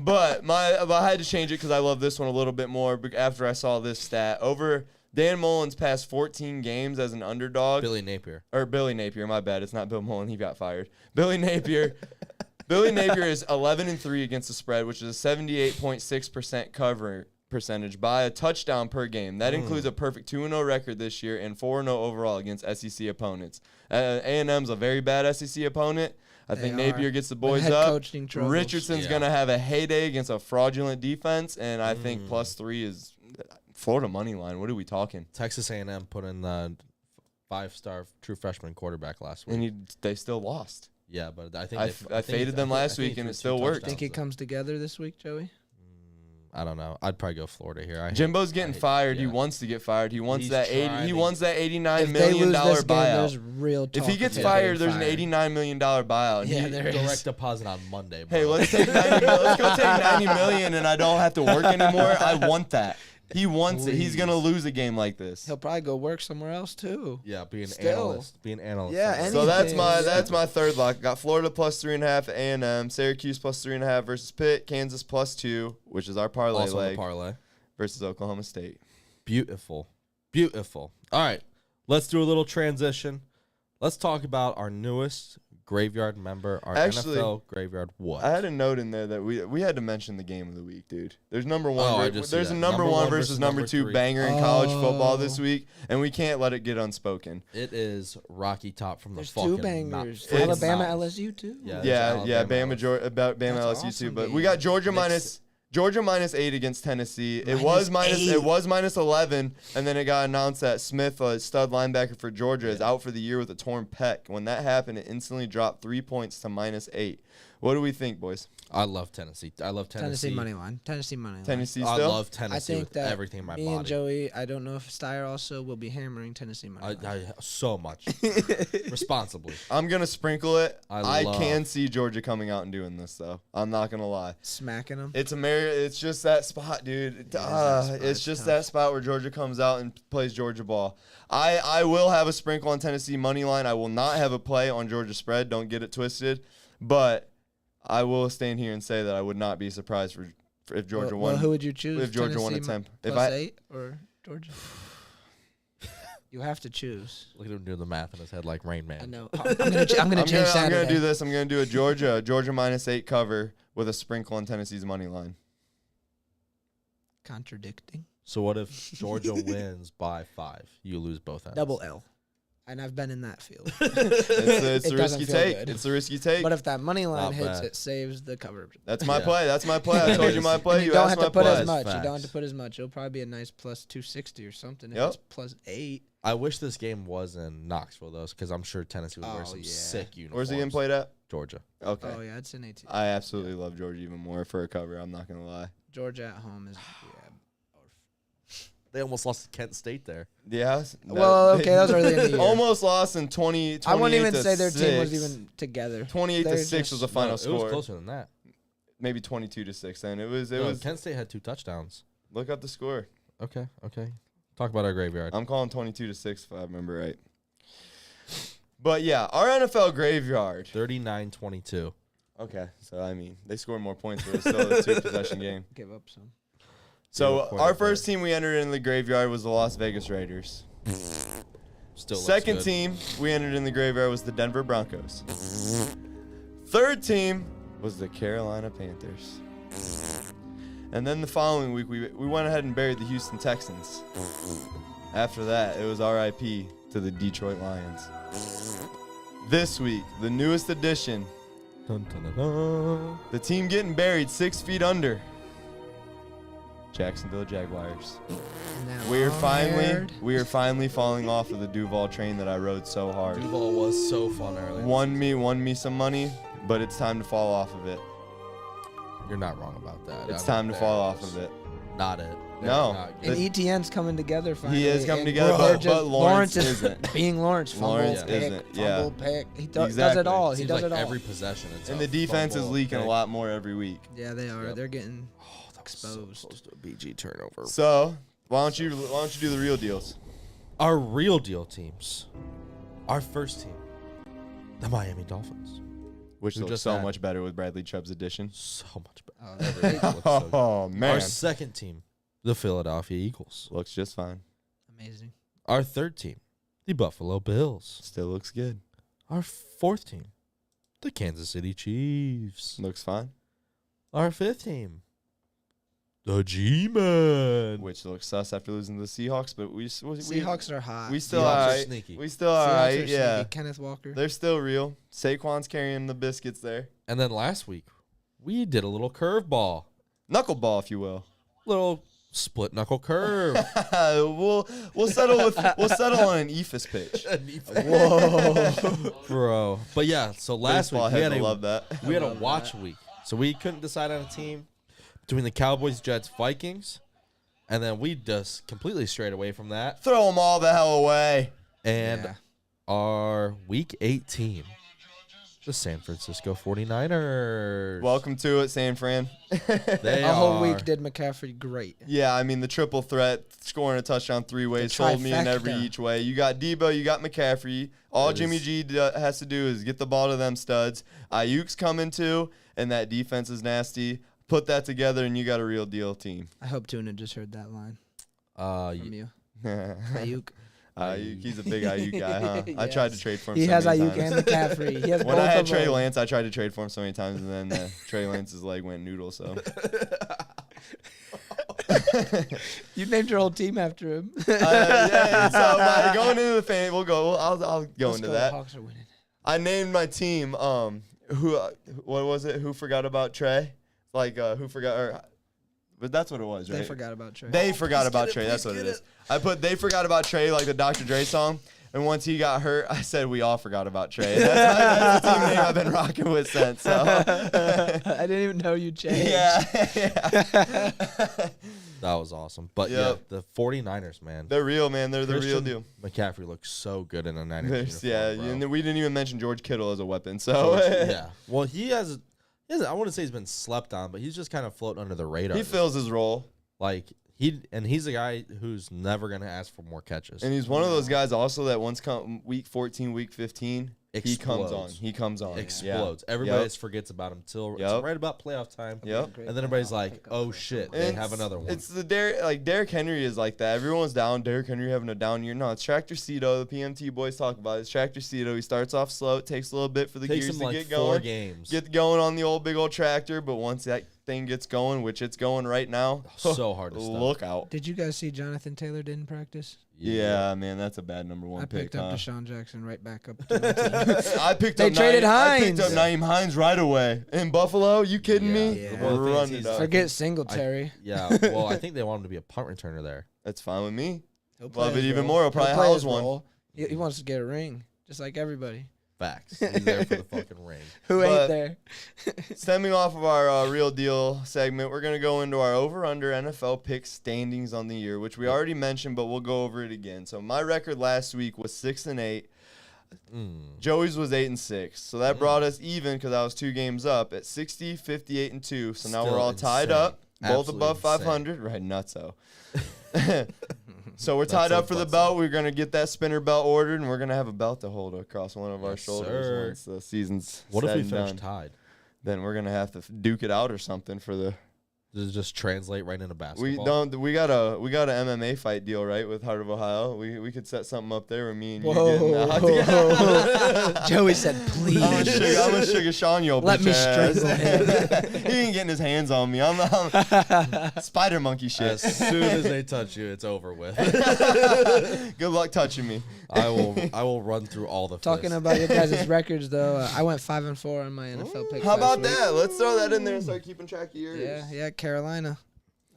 But I had to change it because I love this one a little bit more after I saw this stat. Over Dan Mullen's past 14 games as an underdog. Billy Napier. Billy Napier, my bad. It's not Bill Mullen. He got fired. Billy Napier. Billy Napier is 11-3 against the spread, which is a 78.6% cover percentage by a touchdown per game. That includes a perfect 2-0 record this year and 4-0 overall against SEC opponents. A&M's a very bad SEC opponent. I think Napier gets the boys Head up. coaching troubles. Richardson's going to have a heyday against a fraudulent defense, and I think plus 3 is Florida money line. What are we talking? Texas A&M put in the 5-star true freshman quarterback last week. And they still lost. Yeah, but I think I faded them last week, and it still worked. Think it comes together this week, Joey? I don't know. I'd probably go Florida here. Jimbo's getting fired. Yeah. He wants to get fired. He wants He's that trying. He wants that $89 If they million lose this game, buyout. there's real talk If he gets of fired, getting there's an $89 million buyout. Yeah, there is. Direct deposit on Monday. Bro. Hey, let's take let's go take $90 million, and I don't have to work anymore. I want that. He wants it. He's gonna lose a game like this. He'll probably go work somewhere else too. Yeah, be an Still. analyst. Be an analyst. Yeah, So that's anything. my third lock. Got Florida plus 3.5 at A&M, Syracuse plus 3.5 versus Pitt, Kansas plus 2, which is our parlay also leg, the parlay. versus Oklahoma State. Beautiful. Beautiful. All right. Let's do a little transition. Let's talk about our newest graveyard member, our Actually, NFL graveyard. What? I had a note in there that we had to mention the game of the week, dude. There's number one. Oh, I just see there's a that. number one versus number 2 3. banger in college football Oh. this week, and we can't let it get unspoken. It is Rocky Top from There's the 2 fucking bangers. It's- Alabama, mountains. LSU too. Yeah. Yeah, Alabama, Bama, Bama That's LSU too. awesome But game. we got Georgia Mixed. minus 8 against Tennessee. It -8. was minus 11, and then it got announced that Smith, a stud linebacker for Georgia, is out for the year with a torn pec. When that happened, it instantly dropped 3 points to -8. What do we think, boys? I love Tennessee. I love Tennessee. Tennessee money line. Tennessee money line. Tennessee I still? love I Tennessee think with that everything in my me body. and Joey, I don't know if Steyer also will be hammering Tennessee money line. I so much. Responsibly. I'm going to sprinkle it. I can see Georgia coming out and doing this, though. I'm not going to lie. Smacking them. It's just that spot, dude. spot. It's just that spot where Georgia comes out and plays Georgia ball. I will have a sprinkle on Tennessee money line. I will not have a play on Georgia spread. Don't get it twisted. But I will stand here and say that I would not be surprised for if Georgia won. Well, who would you choose? if Georgia won a Tennessee 10. plus If I 8 or Georgia? You have to choose. Look at him doing the math in his head like Rain Man. I know. I'm gonna change Saturday. I'm gonna do this. I'm gonna do a Georgia -8 cover with a sprinkle on Tennessee's money line. Contradicting. So what if Georgia wins by 5? You lose both ends. Double L. And I've been in that field. It's It a doesn't risky feel take. good. It's a risky take. But if that money line Not hits, bad. it saves the cover. That's my Yeah. play. That's my play. I told you my play. And you You don't asked have my to put play. as much. You Facts. don't have to put as much. It'll probably be a nice plus 260 or something. If Yep. it's plus 8. I wish this game was in Knoxville, though, because I'm sure Tennessee would wear Oh, some yeah. sick uniforms. Where's the game played at? Georgia. Okay. Oh, yeah, it's in 18. I absolutely love Georgia even more for a cover. I'm not gonna lie. Georgia at home is, They almost lost to Kent State there. Yeah. Well, okay, that was early in the year. Almost lost in 20. I wouldn't even say their team was even together. 28-6 was the final score. It was closer than that. Maybe 22-6. Then it was. Kent State had 2 touchdowns. Look up the score. Okay. Talk about our graveyard. I'm calling 22-6 if I remember right. But yeah, our NFL graveyard. 39-22. Okay, so I mean, they scored more points, but it was still a 2-possession game. Give up some. So our first team we entered in the graveyard was the Las Vegas Raiders. Still Second team we entered in the graveyard was the Denver Broncos. Third team was the Carolina Panthers. And then the following week, we went ahead and buried the Houston Texans. After that, it was RIP to the Detroit Lions. This week, the newest addition, Dun, dun, dun, dun. the team getting buried 6 feet under, Jacksonville Jaguars. We are finally falling off of the Duval train that I rode so hard. Duval was so fun earlier. Won me some money, but it's time to fall off of it. You're not wrong about that. It's time to fall off of it. Not it. No. And ETN's coming together finally. He is coming together, but Lawrence isn't. Being Lawrence. Lawrence isn't. Yeah. Fumble, pick. He does Exactly. it all. Seems He does like it all. every possession. It's And a the defense is fumble, leaking pick. a lot more every week. Yeah, they are. Yep. They're getting That was exposed. So close to a BG turnover. So why don't you do the real deals? Our real deal teams. Our first team, the Miami Dolphins. Which We looks just so had- much better with Bradley Chubb's addition. So much better. Oh, Everything they're looks so good. Oh man, Our second team, the Philadelphia Eagles. looks just fine. amazing. Our third team, the Buffalo Bills. Still looks good. Our fourth team, the Kansas City Chiefs. Looks fine. Our fifth team, the G-Men. Which looks sus after losing to the Seahawks, but we Seahawks are hot. we still Seahawks are alright. sneaky. We still Seahawks are alright. sneaky. Yeah, Kenneth Walker. they're still real. Saquon's carrying the biscuits there. And then last week, we did a little curveball. Knuckleball, if you will. Little split knuckle curve. we'll settle on an Ephus pitch. Whoa. Bro. But yeah, so last Baseball week we heads had will a love that. we had a watch week. So we couldn't decide on a team between the Cowboys, Jets, Vikings, and then we just completely strayed away from that. Throw them all the hell away. And Yeah. our week 8 team, the San Francisco 49ers. Welcome to it, San Fran. They A whole are- week did McCaffrey great. Yeah, I mean, the triple threat, scoring a touchdown 3 ways, sold me in every trifecta. each way. You got Debo, you got McCaffrey. All It Jimmy is- G has to do is get the ball to them studs. Ayuk's coming too, and that defense is nasty. Put that together, and you got a real deal team. I hope Tuna just heard that line from you. Ayuk, Ayuk. he's a big Ayuk guy, huh? I tried to Yes. trade for him He so has many Ayuk times. and McCaffrey. He has When both I had of Trey them. Lance, I tried to trade for him so many times, and then Trey Lance's leg went noodle, so. You named your whole team after him. Yeah, so going into the fan, I'll go Let's into go. that. Hawks are winning. I named my team. What was it? Who forgot about Trey? Like who forgot? But that's what it was, right? They forgot about Trey. They forgot about Trey. That's what it is. I put they forgot about Trey like the Dr. Dre song. And once he got hurt, I said we all forgot about Trey. And that's the team name I've been rocking with since. So. I didn't even know you changed. Yeah. That was awesome. But Yep. yeah, the 49ers, man. They're real, man. They're the real Christian deal. McCaffrey looks so good in a Niners uniform, Yeah, bro. and we didn't even mention George Kittle as a weapon. So Yeah. Well, he has I wouldn't say he's been slept on, but he's just kind of floating under the radar. he fills his role. Like he's a guy who's never gonna ask for more catches. And he's one of those guys also that once come week 14, week 15, he comes on. Explodes. He comes on. Explodes. Yeah. Everybody Yep. just forgets about him till Yep. it's right about playoff time. Yep. And then everybody's like, "Oh shit, they And have another one." It's the Derrick Henry is like that. Everyone's down. Derrick Henry having a down year. No, it's Tractor Cito. The PMT boys talk about it. It's Tractor Cito. He starts off slow. It takes a little bit for the Takes gears him to like get 4 going. games. Get going on the old big old tractor. But once that thing gets going, which it's going right now, So hard to stop. look out. Did you guys see Jonathan Taylor didn't practice? Yeah, man, that's a bad number 1 I pick. picked up huh? Deshaun Jackson right back up to my team. I picked They up traded I picked up Hines. Naeem Hines right away in Buffalo. You kidding me? Yeah. Well, the thing is, Run it he's- up. Forget Singletary. Yeah. Well, I think they want him to be a punt returner there. That's fine with me. He'll play Love it his even role. more. He'll probably play house his one. role. He wants to get a ring, just like everybody. Facts. He's there for the fucking ring. Who But- ain't there? Stemming off of our real deal segment, we're going to go into our over-under NFL pick standings on the year, which we already mentioned, but we'll go over it again. So my record last week was 6-8. Joey's was 8-6. So that brought us even because I was 2 games up at 60, 58, and 2. So now Still we're all tied insane. up, both Absolutely above insane. 500. Right, nutso. So we're tied Nutso, up for the butso. belt. We're going to get that spinner belt ordered, and we're going to have a belt to hold across one of our Yes, shoulders sir. once the season's What if said we and finish done. tied? Then we're going to have to duke it out or something for the... Does it just translate right into basketball? We don't. We got a MMA fight deal, right, with Heart of Ohio. We could set something up there with me and you getting knocked together. Joey said, please. I'm a sugar Sean, yo. Let me bitch strangle ass. He ain't getting his hands on me. I'm spider monkey shit. As soon as they touch you, it's over with. Good luck touching me. I will run through all the Talking fists. about your guys' records, though, I went 5-4 on my NFL picks. How about last week. that? Let's throw that in there and start keeping track of yours. Yeah, Carolina.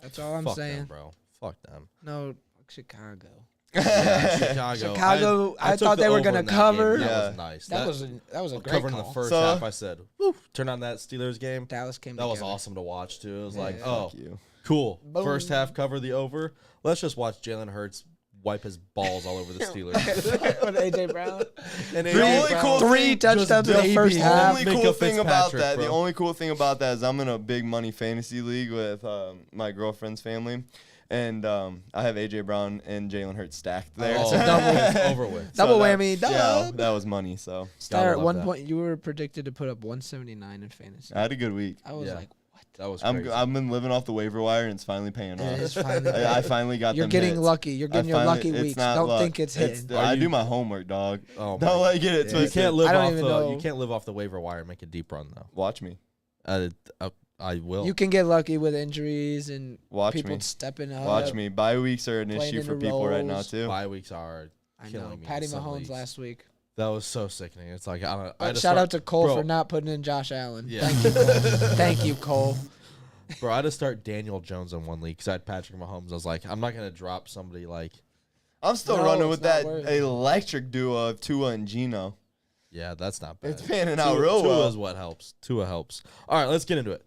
That's all I'm Fuck saying. them, bro. Fuck them. No, Chicago. Yeah, Chicago, I took thought the they were over gonna in that cover. game. That Yeah. was nice. That was a great covering call. the first So- half. I said, "Woo!" Turn on that Steelers game. Dallas came. That was together. awesome to watch too. It was Yeah. like, Yeah. oh, Fuck you. cool. Boom. First half cover the over. Let's just watch Jalen Hurts wipe his balls all over the Steelers. With AJ Brown. And The AJ only Brown- cool Three thing- touchdowns in the baby. first The half. only Minka cool thing about Fitzpatrick, that, bro. the only cool thing about that is I'm in a big money fantasy league with my girlfriend's family, and I have AJ Brown and Jalen Hurts stacked there. Oh, So- it's over with. Double that- whammy, Yeah, dub. that was money. So Steyer, at love one that. point, you were predicted to put up 179 in fantasy. I had a good week. I was Yeah. like, what? That was I've crazy. been living off the waiver wire, and it's finally paying It off. is finally. I finally got. You're them getting hits. lucky. You're getting your lucky it's weeks. not Don't luck. think it's hitting. Are I you- do my homework, dog. Oh my Don't let it get it Yeah. You twisted. can't live I don't off even the know. you can't live off the waiver wire and make a deep run though. Watch me. I will. You can get lucky with injuries and Watch people me. stepping up. Watch me. Bye weeks are an Playing issue for into people right now roles. too. Bye weeks are I know. killing me. Patty in some Mahomes leagues. last week. That was so sickening. It's like I don't. I But just shout out to Cole bro, for not putting in Josh Allen. Yeah. Thank you, Cole. Thank you, Cole. Bro, I had to start Daniel Jones in one league because I had Patrick Mahomes. I was like, I'm not gonna drop somebody like. I'm still No, running it's with not that worth it. electric duo of Tua and Geno. Yeah, that's not bad. It's panning out real Tua well. is what helps. Tua helps. All right, let's get into it.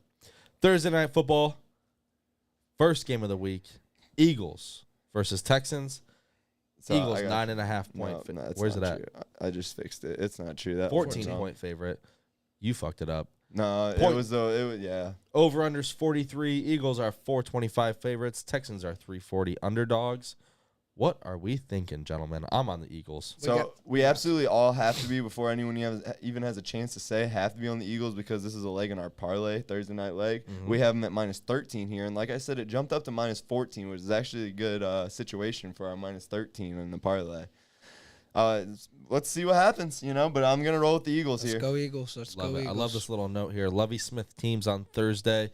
Thursday night football. First game of the week. Eagles versus Texans. So Eagles I got- 9.5 point. No, it's Where's it not at? true. I just fixed it. It's not true. That 14 was wrong. point favorite. You fucked it up. No, Point. it was yeah. Over unders 43. Eagles are 425 favorites. Texans are 340 underdogs. What are we thinking, gentlemen? I'm on the Eagles. So we absolutely all have to be, before anyone even has a chance to say, have to be on the Eagles because this is a leg in our parlay, Thursday night leg. Mhm. We have them at minus 13 here. And like I said, it jumped up to minus 14, which is actually a good situation for our minus 13 in the parlay. Let's see what happens, but I'm going to roll with the Eagles Let's here. go Eagles. Let's Love go it. Eagles. I love this little note here. Lovey Smith teams on Thursday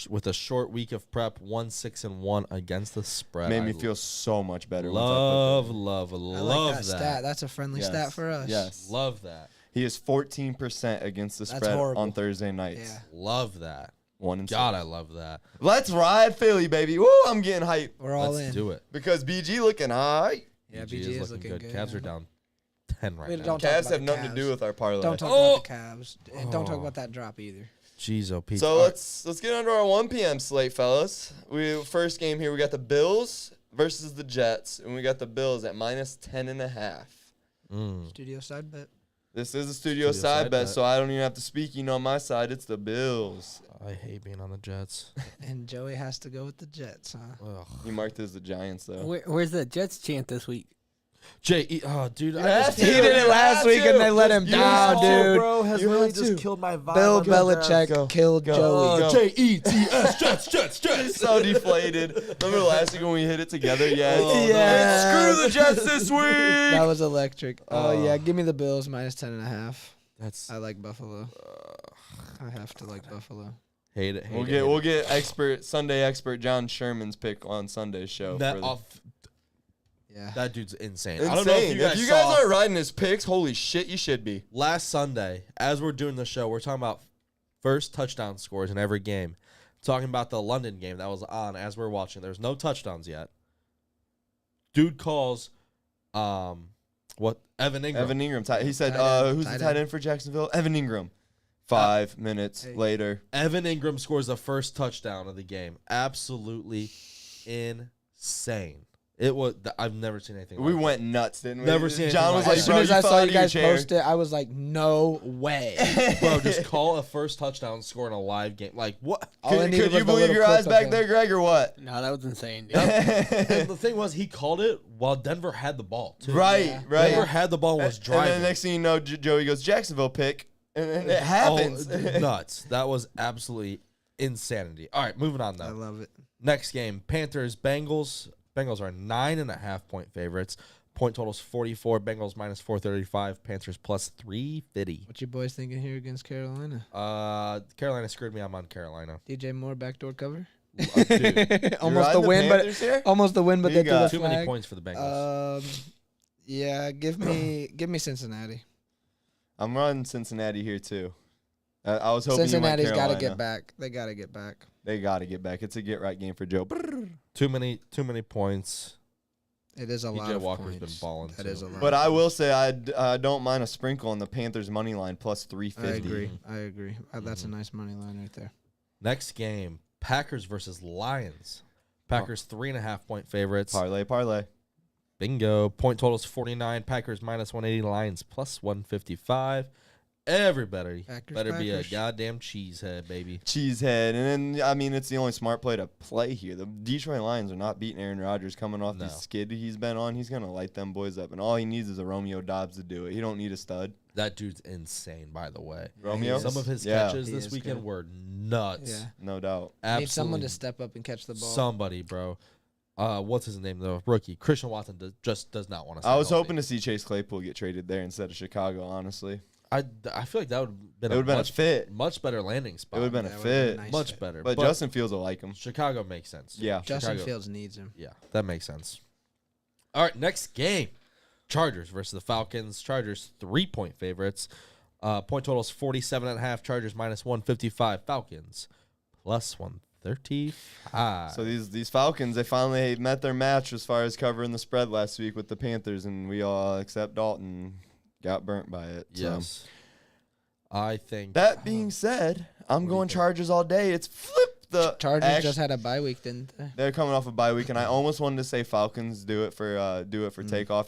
with a short week of prep, 1-6-1 against the spread. Made I me feel so much better. love, once I love like that stat. That's a friendly Yes. stat for us. Yes. Love that. He is 14% against the That's spread horrible. on Thursday nights. Yeah. Love that. 1-6. God, I love that. Let's ride Philly, baby. Woo, I'm getting hyped We're all Let's in. do it. because BG looking high. Yeah, BG BG is looking good. Cavs are down 10 right We now. don't talk Cavs about have the nothing to Cavs. do with our parlay. Don't talk Oh! about the Cavs. And don't talk Oh. about that drop either. Jeez, oh, Pete. So All right. let's get under our 1 p.m. slate, fellas. First game here, we got the Bills versus the Jets, and we got the Bills at minus 10.5. Studio side bet. This is a studio Studio side side bet, bet. so I don't even have to speak. On my side, it's the Bills. I hate being on the Jets. And Joey has to go with the Jets, huh? Ugh. You marked it as the Giants, though. Where's the Jets chant this week? Oh, dude. I Yeah, just he He can't- did it last week and they let him down, dude. Bro, has You really have just to. killed my vibe. Bill on the Belichick draft. killed Go. Joey. Go. Jets, Jets. So deflated. Remember last week when we hit it together? Yeah. Oh, Yeah. Screw the Jets this week. That was electric. Oh, Oh. yeah. Give me the Bills minus 10.5. That's I like Buffalo. I have to like Buffalo. hate it. We'll get Sunday expert John Sherman's pick on Sunday's show. that for the- off. Yeah. That dude's insane. Insane. I don't know if you guys saw aren't riding his picks, holy shit, you should be. last Sunday as we're doing the show. We're talking about first touchdown scores in every game. Talking about the London game that was on as we're watching. There's no touchdowns yet. Dude calls What? Evan Ingram. Evan Ingram. He said, who's the tight end for Jacksonville? Evan Ingram. 5 minutes later. Evan Ingram scores the first touchdown of the game. Absolutely insane. It was. I've never seen anything. We like went nuts, didn't we? Never seen. John was like, as soon as I saw you guys post it, I was like, no way, bro. Just call a first touchdown, score in a live game. Like what? Could you believe your eyes back there, Greg, or what? No, that was insane, dude. And the thing was, he called it while Denver had the ball too. Right. Denver had the ball and was driving. And then the next thing you know, Joey goes Jacksonville pick, and it happens. Nuts. That was absolutely insanity. All right, moving on though. I love it. Next game, Panthers Bengals. Bengals are 9.5-point favorites. Point total's 44. Bengals minus 435. Panthers plus 350. What you boys thinking here against Carolina? Carolina screwed me. I'm on Carolina. DJ Moore backdoor cover. Dude, Almost the win, but they threw the too flag. many points for the Bengals. Yeah, give me Cincinnati. I'm running Cincinnati here too. I was hoping Cincinnati's got to get back. They got to get back. They got to get back. It's a get right game for Joe. Too many points. It is a lot TJ of Walker's points. been balling. That is a lot. But I will say I don't mind a sprinkle on the Panthers money line plus 350. I agree. That's a nice money line right there. Next game, Packers versus Lions. Packers 3.5-point favorites. Parlay. Bingo. Point total's 49. Packers minus 180. Lions plus 155. Everybody better be a goddamn cheesehead, baby. Cheesehead. And then, I mean, it's the only smart play to play here. The Detroit Lions are not beating Aaron Rodgers coming off the skid he's been on. He's going to light them boys up. And all he needs is a Romeo Dobbs to do it. He don't need a stud. That dude's insane, by the way. Romeo? Some of his catches this weekend were nuts. Yeah. No doubt. Absolutely. Need someone to step up and catch the ball. Somebody, bro. What's his name, though? Rookie. Christian Watson just does not want to I was hoping to see Chase Claypool get traded there instead of Chicago, honestly. I feel like that would have been a fit. Much better landing spot. It would have been a fit. Much better. But Justin Fields will like him. Chicago makes sense. Yeah. Justin Fields needs him. Yeah, that makes sense. All right, next game. Chargers versus the Falcons. Chargers 3-point favorites. Point total is 47.5. Chargers minus 155. Falcons plus 135. So these Falcons, they finally met their match as far as covering the spread last week with the Panthers, and we all, except Dalton, got burnt by it. Yes. I think. That being said, I'm going Chargers all day. It's flip the Chargers just had a bye week, didn't they? They're coming off a bye week, and I almost wanted to say Falcons do it for takeoff, takeoff,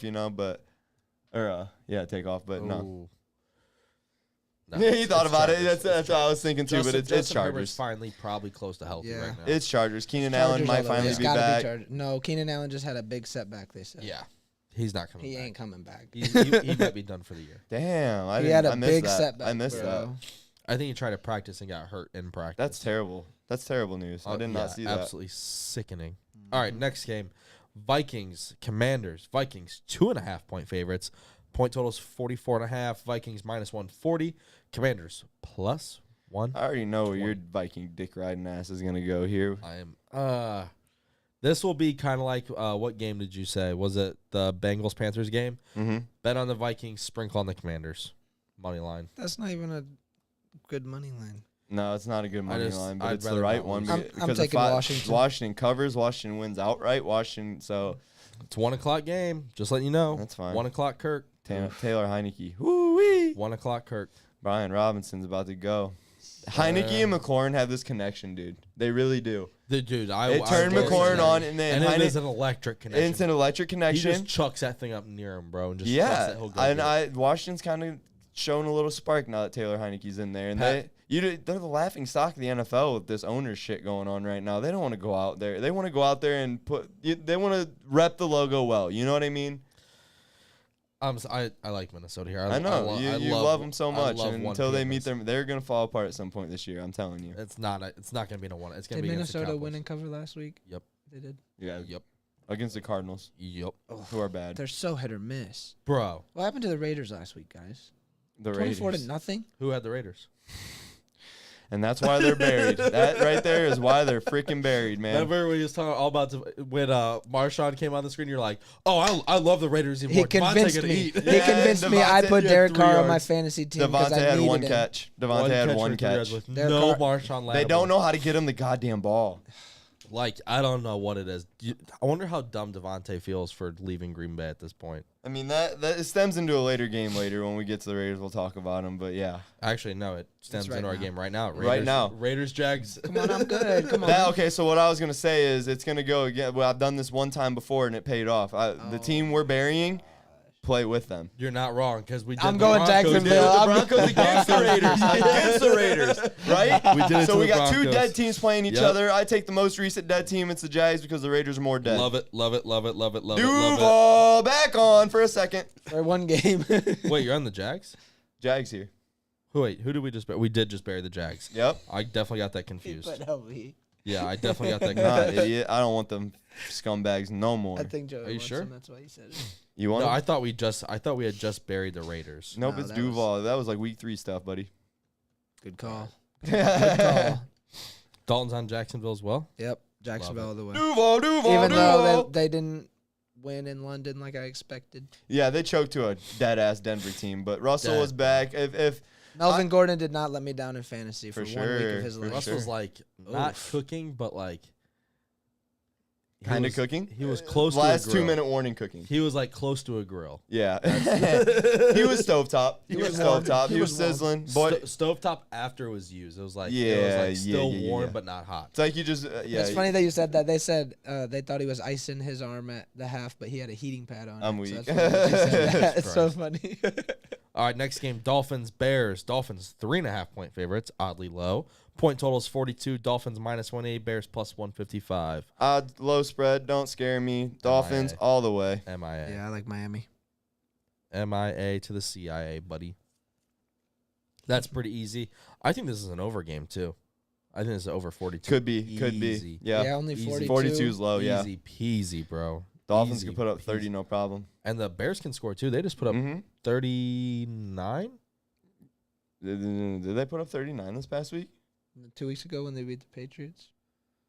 but no. Yeah, he thought about it. That's what I was thinking too. But it's Chargers. Finally, probably close to healthy right now. It's Chargers. Keenan Allen might finally be back. No, Keenan Allen just had a big setback. They said. Yeah, he's not coming. He back. ain't coming back. He might be done for the year. Damn, he had a big setback. I missed that. I think he tried to practice and got hurt in practice. That's terrible. That's terrible news. I did not see that. Absolutely sickening. All right, next game, Vikings Commanders. Vikings 2.5-point favorites. Point totals 44.5. Vikings minus 140. Commanders plus 1. I already know where your Viking dick riding ass is gonna go here. I am. This will be kind of like what game did you say? Was it the Bengals Panthers game? Mm-hmm. Bet on the Vikings, sprinkle on the Commanders. Money line. That's not even a good money line. No, it's not a good money line, but I'd it's the right one. I'm taking Washington. Washington covers. Washington wins outright. So it's 1:00 game. Just letting you know. That's fine. 1:00 Kirk. Taylor Heineke. Woo-wee. 1:00 Kirk. Brian Robinson's about to go. Heineke and McLaurin have this connection, dude. They really do. It turned McLaurin on, and then it is an electric connection. It's an electric connection. He just chucks that thing up near him, bro, and just trusts that he'll go. Washington's kind of showing a little spark now that Taylor Heineke's in there, and they're the laughing stock of the NFL with this owner shit going on right now. They don't want to go out there. They want to go out there and they want to rep the logo well. You know what I mean? I like Minnesota here. I know you love them so much, and until they meet them, they're gonna fall apart at some point this year. I'm telling you. It's not gonna be no one. It's gonna be Minnesota win and cover last week. Yep, they did. Yeah. Yep. Against the Cardinals. Yep. Who are bad. They're so hit or miss, bro. What happened to the Raiders last week, guys? The 24-0. Who had the Raiders? And that's why they're buried. That right there is why they're freaking buried, man. Remember when he was talking all about when Marshawn came on the screen? You're like, oh, I love the Raiders even more. He convinced me. He convinced me. I put Derek Carr on my fantasy team. Devontae had one catch. Devontae had one catch. No Marshawn Lattimore. They don't know how to get him the goddamn ball. Like, I don't know what it is. I wonder how dumb Devontae feels for leaving Green Bay at this point. I mean, that stems into a later game later when we get to the Raiders. We'll talk about them, but yeah. Actually, no, it stems into our game right now. Right now. Raiders, Jags. Come on, I'm good. Come on. Okay, so what I was going to say is it's going to go again. Well, I've done this one time before, and it paid off. The team we're burying, play with them. You're not wrong, because we did I'm the going Broncos. Jacksonville. The Broncos against the Raiders. Against the Raiders, right? We did it So to we the got two Broncos. dead teams playing each Yep. other. I take the most recent dead team. It's the Jags because the Raiders are more dead. Love it, love it, love it, love it, love it, love it. Duval back on for a second. For one game. Wait, you're on the Jags? Jags here. Who did we just bury? We did just bury the Jags. Yep. I definitely got that confused. But LV. Yeah, I definitely got that Nah, confused. idiot. I don't want them scumbags no more. I think Joey Are you wants sure? him, that's why he said it. You want No, them? I thought we had just buried the Raiders. Nope, No, it's that Duval. That was like week 3 stuff, buddy. Good call. Good call. Dalton's on Jacksonville as well. Yep. Jacksonville all the way. Duval. Even though they didn't win in London like I expected. Yeah, they choked to a dead-ass Denver team, but Russell Dead. was back. If Melvin Gordon did not let me down in fantasy for For 1 week sure, of his for life. Russell's sure. like not Oof. cooking, but like he kind of was- cooking. He was close Last to a grill. 2-minute warning cooking. He was like close to a grill. Yeah. He was stovetop. He was stovetop. He was sizzling. Boy, Stovetop after it was used. It was like Yeah, still yeah, warm yeah. but not hot. it's like you just yeah. It's funny that you said that. They said they thought he was icing his arm at the half, but he had a heating pad on. I'm it, weak. So that's funny that you said that. It's so Christ. funny. All right, next game, Dolphins, Bears. Dolphins 3.5-point favorites, oddly low. Point total is 42. Dolphins -180, Bears +155. Low spread. Don't scare me. Dolphins MIA. all the way. MIA. Yeah, I like Miami. MIA to the CIA, buddy. That's pretty easy. I think this is an over game, too. I think this is over 42. Could be. Easy. Yeah. only Easy. 42. 42 is low. Yeah. Easy peasy, bro. Dolphins Easy could put up 30, peasy. no problem. And the Bears can score, too. They just put up Mm-hmm. 39? Did they put up 39 this past week? 2 weeks ago when they beat the Patriots.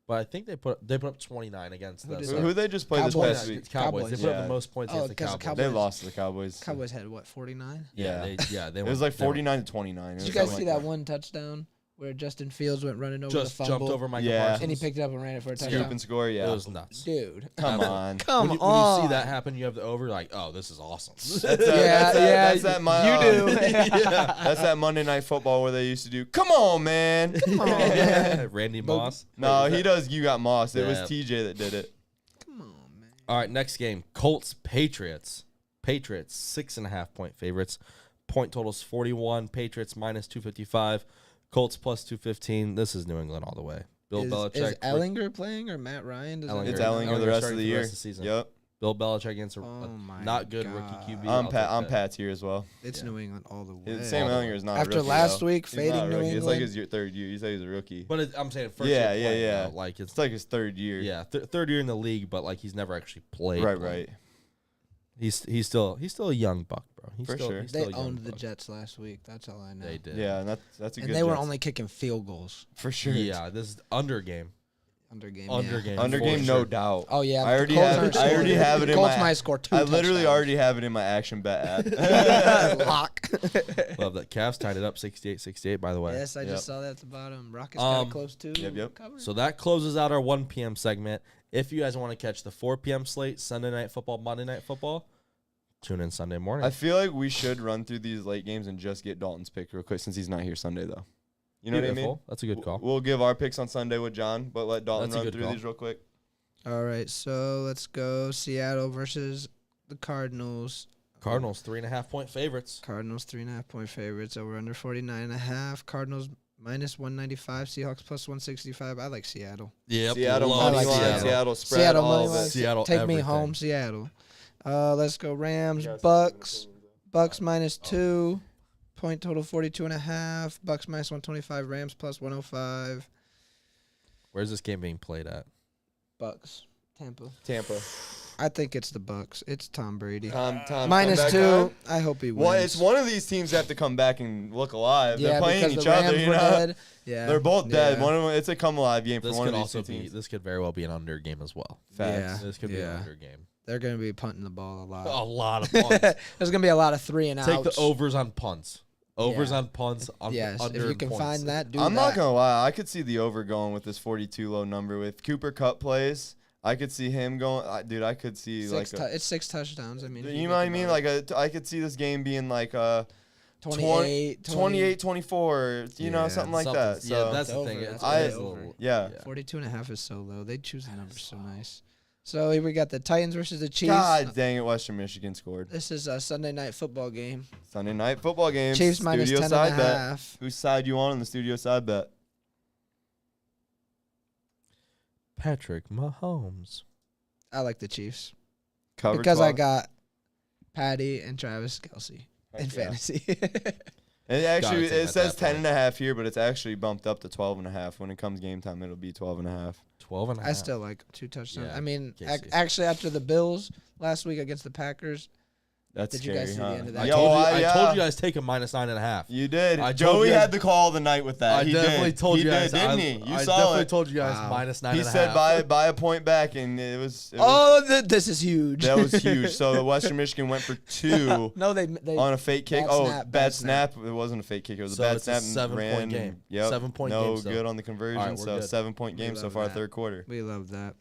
But I think they put up 29 against Who us. did Who they just played this Cowboys. past week? Cowboys. They put up Yeah. the most points Oh, against the 'cause the Cowboys. They Cowboys. lost to the Cowboys. Cowboys had what, 49? Yeah, Yeah. they It were- was like they were- 49 to 29. Did you guys see that one touchdown where Justin Fields went running over Just the fumble? jumped over Michael Yeah. Parsons. And he picked it up and ran it for a Scoop touchdown. and score? It Yeah. was nuts. Dude. Come on. Come when on. you see that happen, you have the over, like, oh, this is awesome. That's that's that you do. That's that Monday Night Football where they used to do, come on, man. Come on, man. Randy Moss. No, he does. You got Moss. It was Yeah. TJ that did it. Come on, man. All right, next game, Colts, Patriots. Patriots, 6.5-point favorites. Point totals 41. Patriots -255. Colts +215. This is New England all the way. Bill Belichick. Is Ellinger playing or Matt Ryan? Does that It's Ellinger. Ellinger the Ellinger rest starting of the for the year. rest of the season. Yep. Bill Belichick against a Oh my not good God. rookie QB. I'm I'll take I'm that. Pat's here as well. It's New England all the way. Sam All the Ellinger is not a After rookie, last though. week, He's not fading a New rookie. It's like England. his third year. You say he's a rookie. But I'm saying first Yeah, year yeah, playing, yeah. though. Like it's It's like his third year. yeah, third year in the league, but like he's never actually played. Right. He's still a young buck, bro. He's For still, sure. he's still They a young owned the buck. Jets last week. That's all I know. They did. Yeah, and that's a And good they were Jets. only kicking field goals for sure. Yeah, this is under game. under game. Under yeah. game. Under for game, sure. no doubt. Oh yeah, I already the Colts have aren't it. I already scoring. have it in Colts my. might score 2 I literally touchdowns. already have it in my action bet app. Lock. Love that. Cavs tied it up 68-68, by the way. Yes, I Yep. just saw that at the bottom. Rockets got it close too. Yep. Covered. So that closes out our 1 p.m. segment. If you guys want to catch the 4 p.m. slate, Sunday Night Football, Monday Night Football, tune in Sunday morning. I feel like we should run through these late games and just get Dalton's pick real quick since he's not here Sunday though. You know what I mean? Beautiful. That's a good call. We'll give our picks on Sunday with John, but let Dalton That's a run good through call. these real quick. All right, so let's go Seattle versus the Cardinals. Cardinals, 3.5-point favorites. Cardinals 3.5-point favorites. Over under 49.5. Cardinals -195. Seahawks +165. I like Seattle. Yep. Seattle love money line, Seattle. Seattle spread, Seattle all money of line. it. Seattle Take everything. me home, Seattle. Let's go Rams. Bucks. Bucks -2. Point total 42.5. Bucks -125. Rams +105. Where's this game being played at? Bucks. Tampa. Tampa. I think it's the Bucks. It's Tom Brady. Tom -2. comeback I hope he wins. Well, it's one of these teams that have to come back and look alive. Yeah, They're playing because each the Rams other. You were know, dead. Yeah, they're both dead. Yeah. One of them, it's a come alive game for This one could of these also two be. teams. This could very well be an under game as well. Facts. This could be an Yeah. under game. They're going to be punting the ball a lot. A lot of punts. There's going to be a lot of 3 and outs. Take the overs on punts. Overs on punts. Yes, under if you can points. find that, do I'm that. not gonna lie. I could see the over going with this 42 low number with Cooper Kupp plays. I could see him going. Dude, I could see it's 6 touchdowns. I mean, you know what I mean? I could see this game being like 28, 24, you know, something like that. So yeah, that's the thing. It's It's yeah. 42.5 is so low. They choose the numbers so nice. So here we got the Titans versus the Chiefs. God dang it, Western Michigan scored. This is a Sunday night football game. Sunday night football game. Chiefs minus Studio 10 side and a bet. half. Whose side you on in the studio side bet? Patrick Mahomes. I like the Chiefs Cover because 12. I got Patty and Travis Kelce in yeah. fantasy. And actually, Gotta take it says at that 10.5 here, but it's actually bumped up to 12.5. When it comes game time, it'll be 12.5. 12 and a half. I still like 2 touchdowns. Yeah, I mean, Casey. actually, after the Bills last week against the Packers, That's Did you scary, guys see the huh? end of that? I I told you guys take a minus 9.5. You did. I told Joey you guys- had the call of the night with that. I he definitely did. told he you guys. did, didn't he? You I saw definitely it. told you guys Wow. minus 9.5. He said buy a point back, and it was this is huge. that was huge. So the Western Michigan went for 2 no, they on a fake kick. bad snap. It wasn't a fake kick. It was So a bad it's a snap. 7-point game. Yep. 7-point no game, so. good on the conversion. All right, we're so good. 7-point game We so love far, that. third quarter. We love that.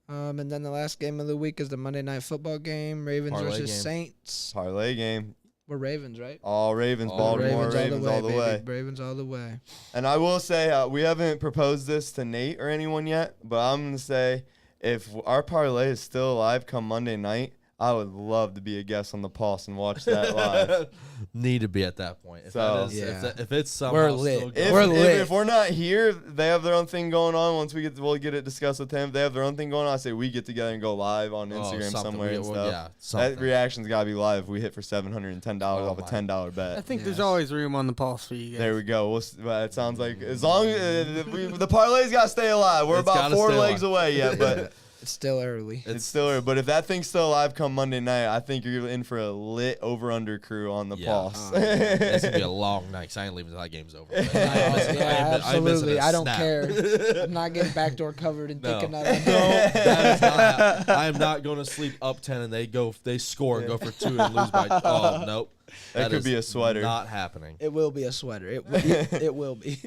And then the last game of the week is the Monday Night Football game, Ravens Parlay versus game. Saints. Parlay game. We're Ravens, right? All Ravens, All Baltimore Ravens all the baby. way. Ravens all the way. And I will say, we haven't proposed this to Nate or anyone yet, but I'm going to say if our parlay is still alive come Monday night, I would love to be a guest on the Pulse and watch that live. Need to be at that point. If, So- that is, Yeah. if it's somehow We're lit. still If, going- We're lit. if we're not here, they have their own thing going on. Once we'll get it discussed with him. If they have their own thing going on, I say we get together and go live on Instagram something. somewhere and stuff. Yeah, That something. reaction's got to be live if we hit for $710 off a my. $10 I bet. think there's Yes. always room on the pulse for you guys. There we go. It sounds like as long as the parlay's got to stay alive. We're It's about gotta 4 stay legs alive. away yet, but It's still early. it's still early. But if that thing's still alive come Monday night, I think you're in for a lit over-under crew on the Yeah. Pulse. It's gonna be a long night. 'Cause I ain't leaving until that game's over. Yeah, absolutely. I don't care. I'm not getting backdoor covered and No. thinking that No, that is not I am not going to sleep up 10 and they score and go for 2 and lose by. Oh nope. That could is be a sweater. Not happening. it will be a sweater. It will be.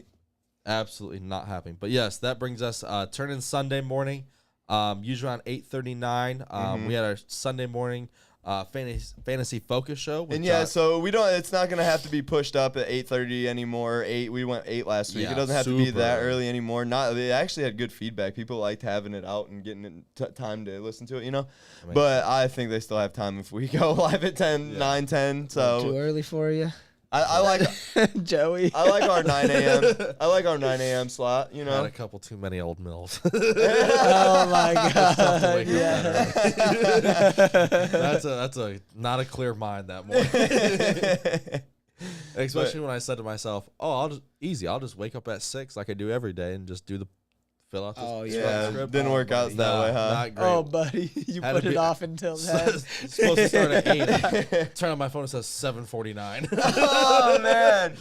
Absolutely not happening. But yes, that brings us turn in Sunday morning. Usually around 8:39. We had our Sunday morning fantasy focus show. And yeah, so we don't. It's not gonna have to be pushed up at 8:30 anymore. We went 8 last week. Yeah, It doesn't have to be super that early. early anymore. They actually had good feedback. People liked having it out and getting it time to listen to it. You know, but I think they still have time if we go live at 10, 9, 10. Too So early for you, I like Joey. I like our 9 a.m. I like our 9 a.m. slot. You had know. a couple too many old mills. Oh my Tough to god! wake up Yeah. that early. That's a not a clear mind that morning. Especially when I said to myself, "Oh, I'll just wake up at 6 like I do every day and just fill out this Oh, Yeah, script." didn't work out that way, huh? Not great. Oh, buddy, you Had put to it be- off until then. It's supposed to start at 8. Turn on my phone, it says 7:49. Oh man,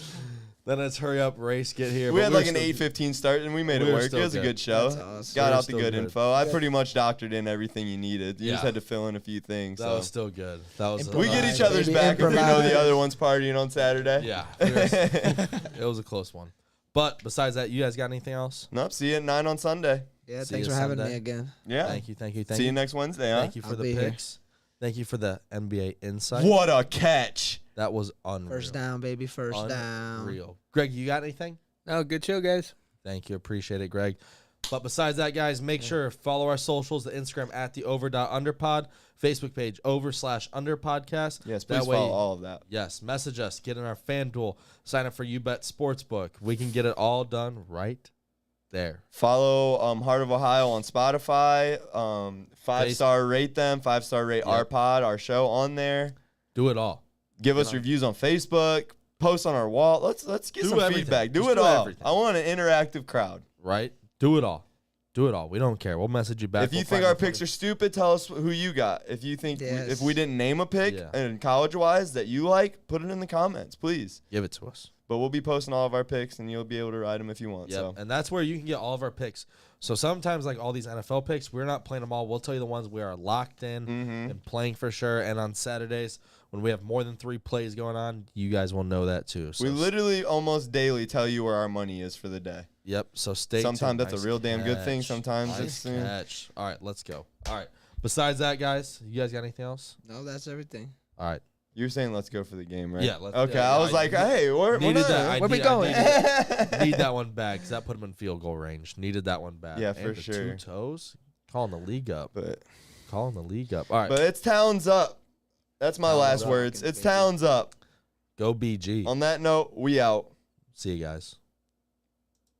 Then it's hurry up, race, get here. we But had were like an still- 8:15 start and we made We it were work. It still was a good. good show. That's awesome. Got We were out the still good good. info. I pretty much doctored in everything you needed. You just Yeah. had to fill in a few things. That So was still good. That was we get each other's Maybe back if we know improvise. the other one's partying on Saturday. Yeah, it was a close one. But besides that, you guys got anything else? Nope. See you at 9 on Sunday. Yeah, See thanks you for having Sunday. me again. Yeah. Thank you. See you next Wednesday, huh? Thank you for I'll the be here. picks. Thank you for the NBA insight. What a catch. That was unreal. First down, baby. First down. Unreal. Greg, you got anything? No, good show, guys. Thank you. Appreciate it, Greg. But besides that, guys, make sure to follow our socials, the Instagram at the over.underpod, Facebook page over/underpodcast. Yes, That please way- follow all of that. Yes, message us, get in our FanDuel, sign up for YouBet Sportsbook. We can get it all done right there. Follow Heart of Ohio on Spotify. 5-star rate them. 5-star rate our Yep. pod, our show on there. Do it all. Give us reviews on Facebook. Post on our wall. Let's get Do some everything. feedback. Do Just it do all. everything. I want an interactive crowd. Right? Do it all. Do it all. We don't care. We'll message you back. If you think our picks are stupid, tell us who you got. If you think Yes. if we didn't name a pick Yeah. and college-wise that you like, put it in the comments, please. give it to us. But we'll be posting all of our picks, and you'll be able to ride them if you want. Yep. So. And that's where you can get all of our picks. So sometimes, like all these NFL picks, we're not playing them all. We'll tell you the ones we are locked in and playing for sure. And on Saturdays, when we have more than 3 plays going on, you guys will know that too. So we literally almost daily tell you where our money is for the day. Yep. So stay Sometimes tuned. that's a real damn good thing. Sometimes nice it's catch. All right, let's go. All right. Besides that, guys, you guys got anything else? No, that's everything. All right. You're saying let's go for the game, right? Yeah. Okay. I was like, hey, we're needed not. that. Where we going? Need that one back because that put him in field goal range. Needed that one back. Yeah, and for the sure. 2 toes. Calling the league up. But Calling the league up. All right. But it's Towns up. That's my Towns last up. words. It's Towns up. Go BG. On that note, we out. See you guys.